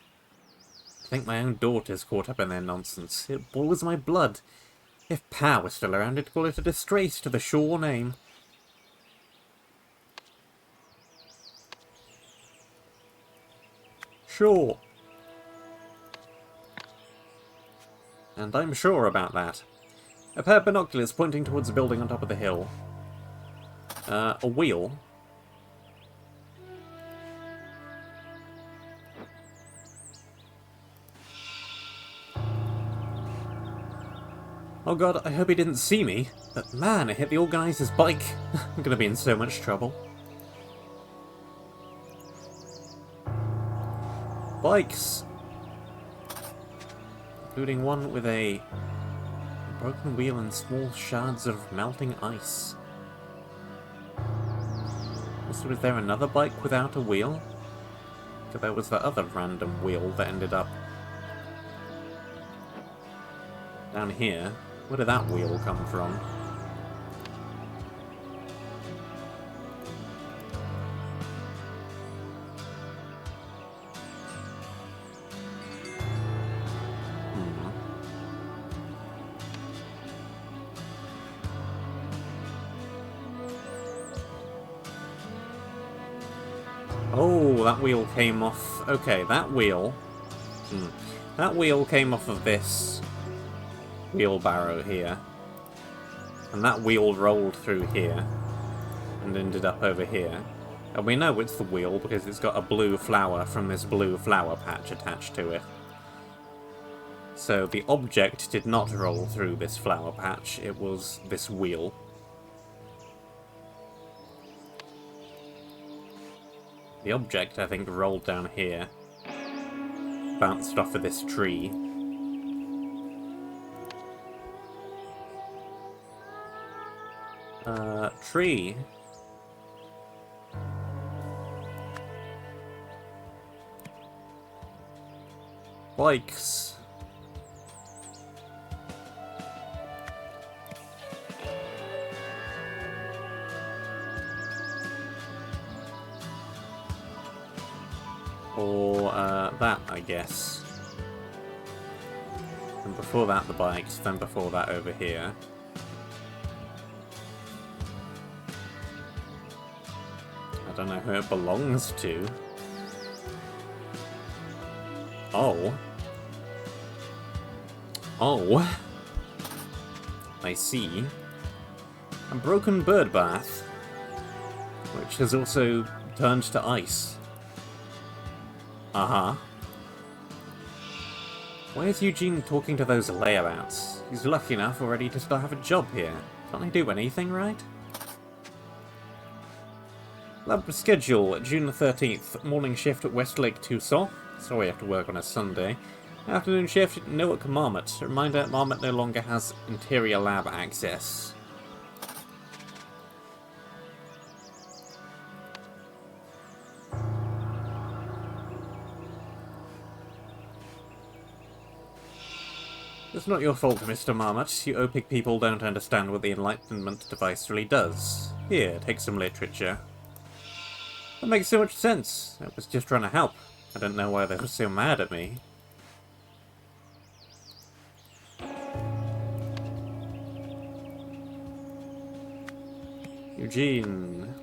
I think my own daughter's caught up in their nonsense. It boils my blood. If Pa was still around, I'd call it a disgrace to the Shaw name. Sure. And I'm sure about that. A pair of binoculars pointing towards a building on top of the hill. A wheel. Oh god, I hope he didn't see me. But man, I hit the organizer's bike. I'm gonna be in so much trouble. Bikes! Including one with a broken wheel and small shards of melting ice. Also, was there another bike without a wheel? So there was the other random wheel that ended up Down here. Where did that wheel come from? Oh, that wheel came off... Okay, that wheel... That wheel came off of this wheelbarrow here. And that wheel rolled through here. And ended up over here. And we know it's the wheel because it's got a blue flower from this blue flower patch attached to it. So the object did not roll through this flower patch, it was this wheel. The object, I think, rolled down here. Bounced off of this tree. Tree. Bikes. Or, that, I guess. And before that, the bikes, then before that, over here. I don't know who it belongs to. Oh. Oh. I see. A broken bird bath, which has also turned to ice. Uh-huh. Why is Eugene talking to those layabouts? He's lucky enough already to still have a job here. Can't they do anything right? Lab schedule, June the 13th. Morning shift at Westlake Tucson. Sorry I have to work on a Sunday. Afternoon shift, Newark Marmot. Reminder, Marmot no longer has interior lab access. It's not your fault, Mr. Marmot. You OPIC people don't understand what the Enlightenment device really does. Here, take some literature. That makes so much sense. I was just trying to help. I don't know why they were so mad at me. Eugene.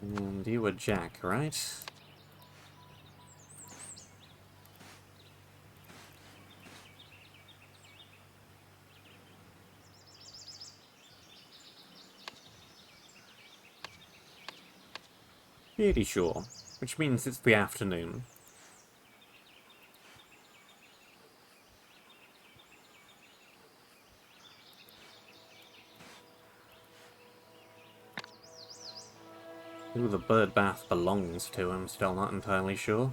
And you were Jack, right? Pretty sure. Which means it's the afternoon. Who the bird bath belongs to, I'm still not entirely sure.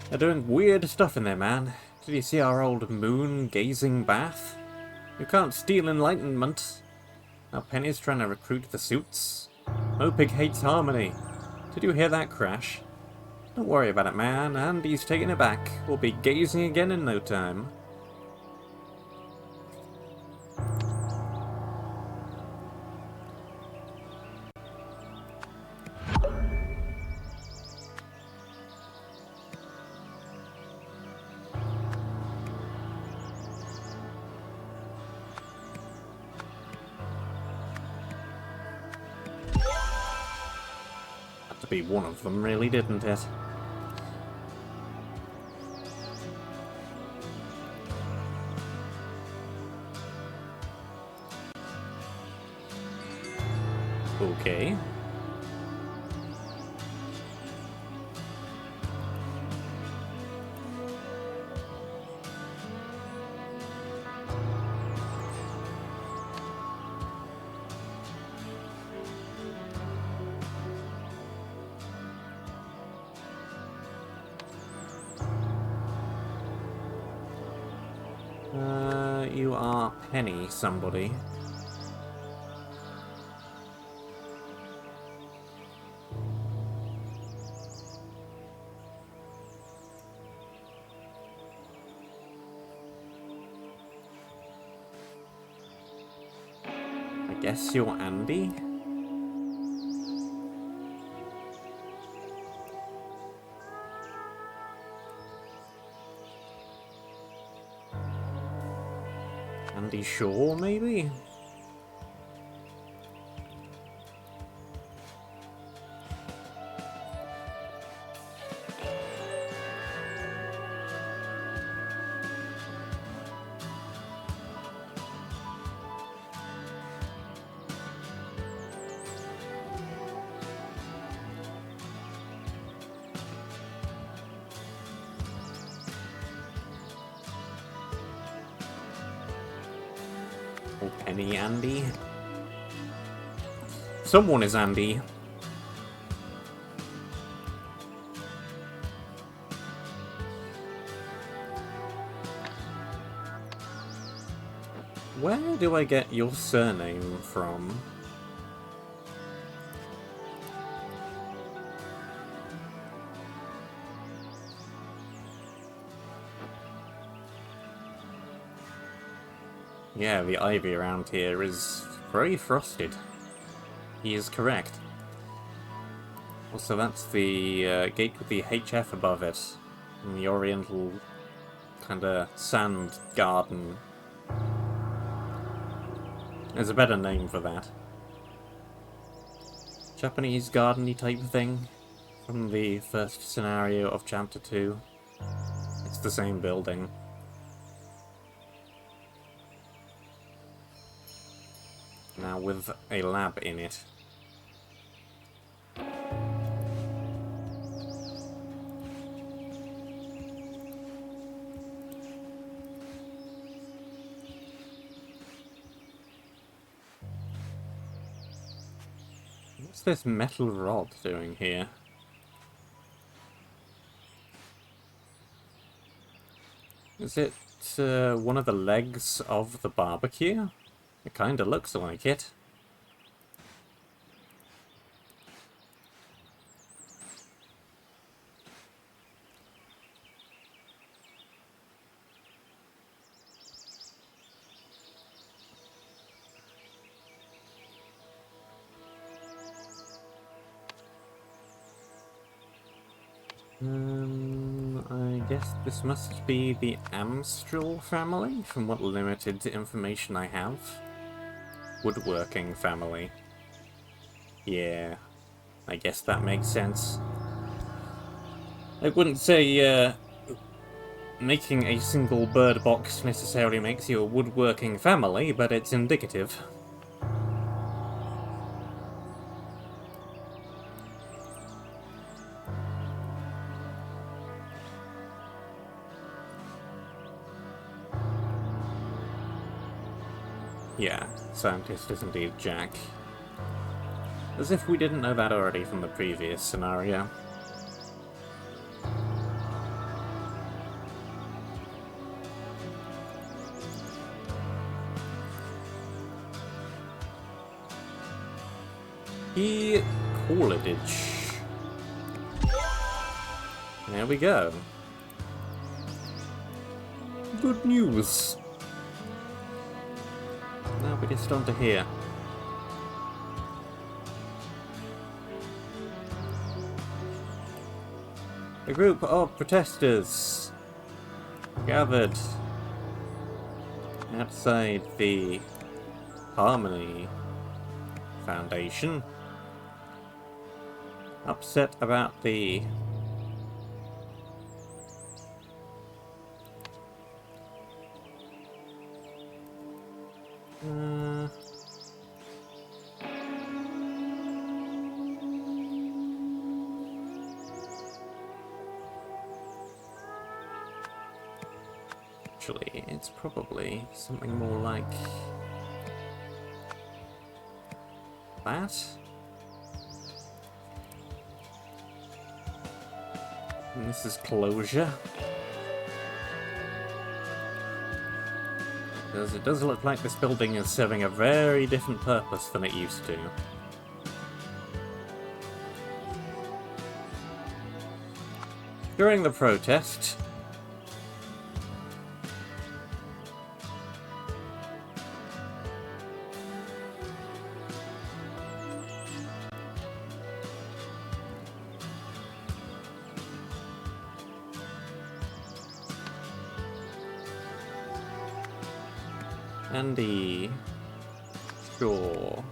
They're doing weird stuff in there, man. Did you see our old moon-gazing bath? You can't steal enlightenment. Now Penny's trying to recruit the suits. Mopig hates harmony. Did you hear that crash? Don't worry about it, man. Andy's taking it back. We'll be gazing again in no time. Be one of them, really, didn't it? Okay. You are Penny somebody. Guess you're Andy? Andy Shaw, maybe? Or Penny Andy? Someone is Andy. Where do I get your surname from? Yeah, the ivy around here is very frosted. He is correct. Also, that's the gate with the HF above it. And the oriental kind of sand garden. There's a better name for that. Japanese garden-y type thing from the first scenario of Chapter 2. It's the same building. Now with a lab in it. What's this metal rod doing here? Is it one of the legs of the barbecue? It kinda looks like it. I guess this must be the Amstrel family, from what limited information I have. Woodworking family. Yeah, I guess that makes sense. I wouldn't say, making a single bird box necessarily makes you a woodworking family, but it's indicative. Yeah, scientist is indeed Jack. As if we didn't know that already from the previous scenario. Coolidge. There we go. Good news. Now we're just on to here. A group of protesters gathered outside the Harmony Foundation, upset about the actually, it's probably something more like that. And this is closure. Because it does look like this building is serving a very different purpose than it used to. During the protest, Andy. Sure.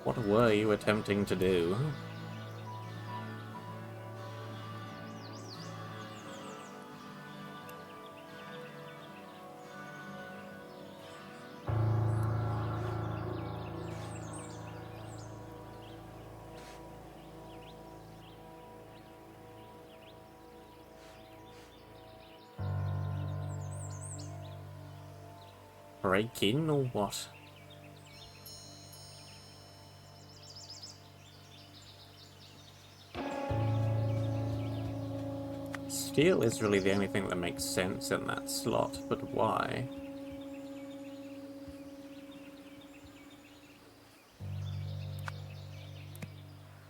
What were you attempting to do? Break in or what? Steel is really the only thing that makes sense in that slot, but why?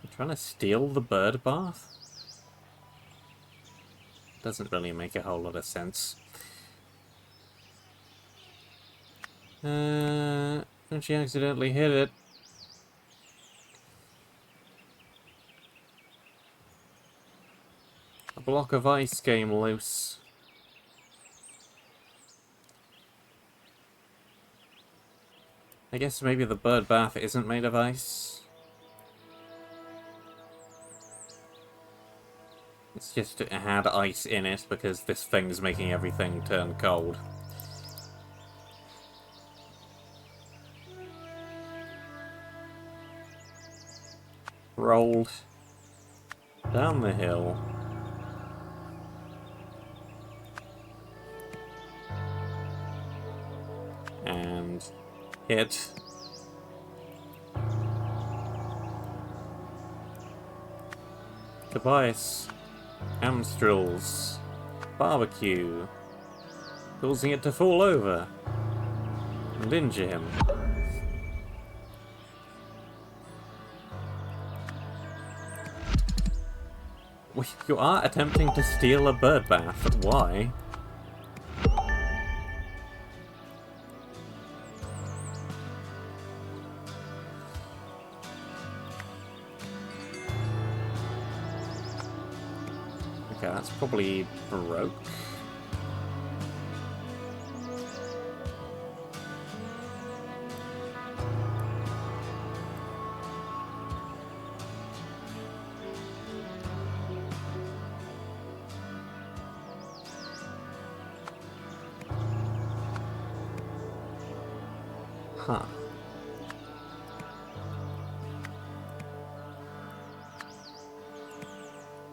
I'm trying to steal the bird bath? Doesn't really make a whole lot of sense. And she accidentally hit it. A block of ice came loose. I guess maybe the bird bath isn't made of ice. It's just it had ice in it because this thing's making everything turn cold. Rolled down the hill. And hit Tobias Amstrel's barbecue, causing it to fall over and injure him. You are attempting to steal a bird bath. Why? Okay, that's probably broke. Huh.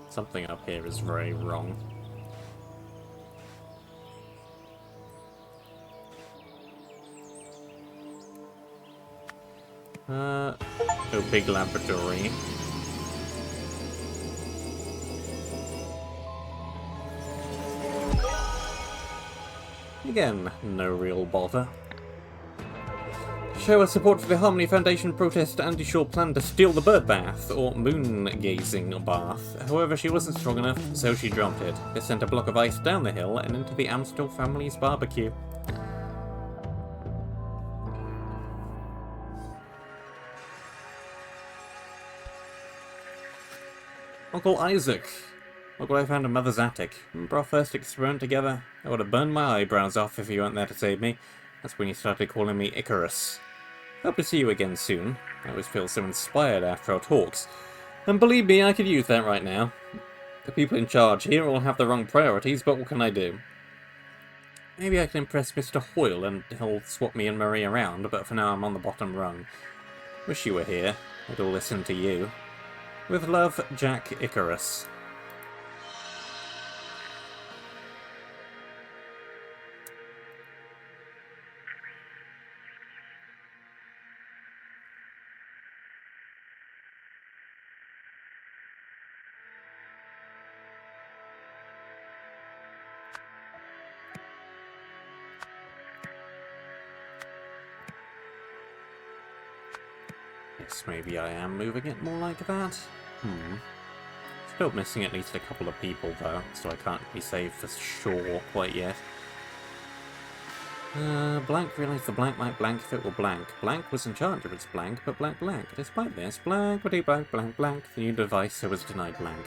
Something up here is very wrong. Oh, big laboratory. Again, no real bother. Show her support for the Harmony Foundation protest, Andy.Shaw planned to steal the bird bath, or moon-gazing bath. However, she wasn't strong enough, so she dropped it. It sent a block of ice down the hill and into the Amstel family's barbecue. Uncle Isaac. Look what I found in Mother's attic. Remember our first experiment together? I would have burned my eyebrows off if you weren't there to save me. That's when you started calling me Icarus. Hope to see you again soon. I always feel so inspired after our talks. And believe me, I could use that right now. The people in charge here all have the wrong priorities, but what can I do? Maybe I can impress Mr. Hoyle and he'll swap me and Marie around, but for now I'm on the bottom rung. Wish you were here. I'd all listen to you. With love, Jack Icarus. Guess maybe I am moving it more like that. Still missing at least a couple of people though, so I can't be saved for sure quite yet. Blank realized the blank might blank if it were blank. Blank was in charge of its blank, but blank blank. Despite this, blank would blank blank blank. The new device was denied blank.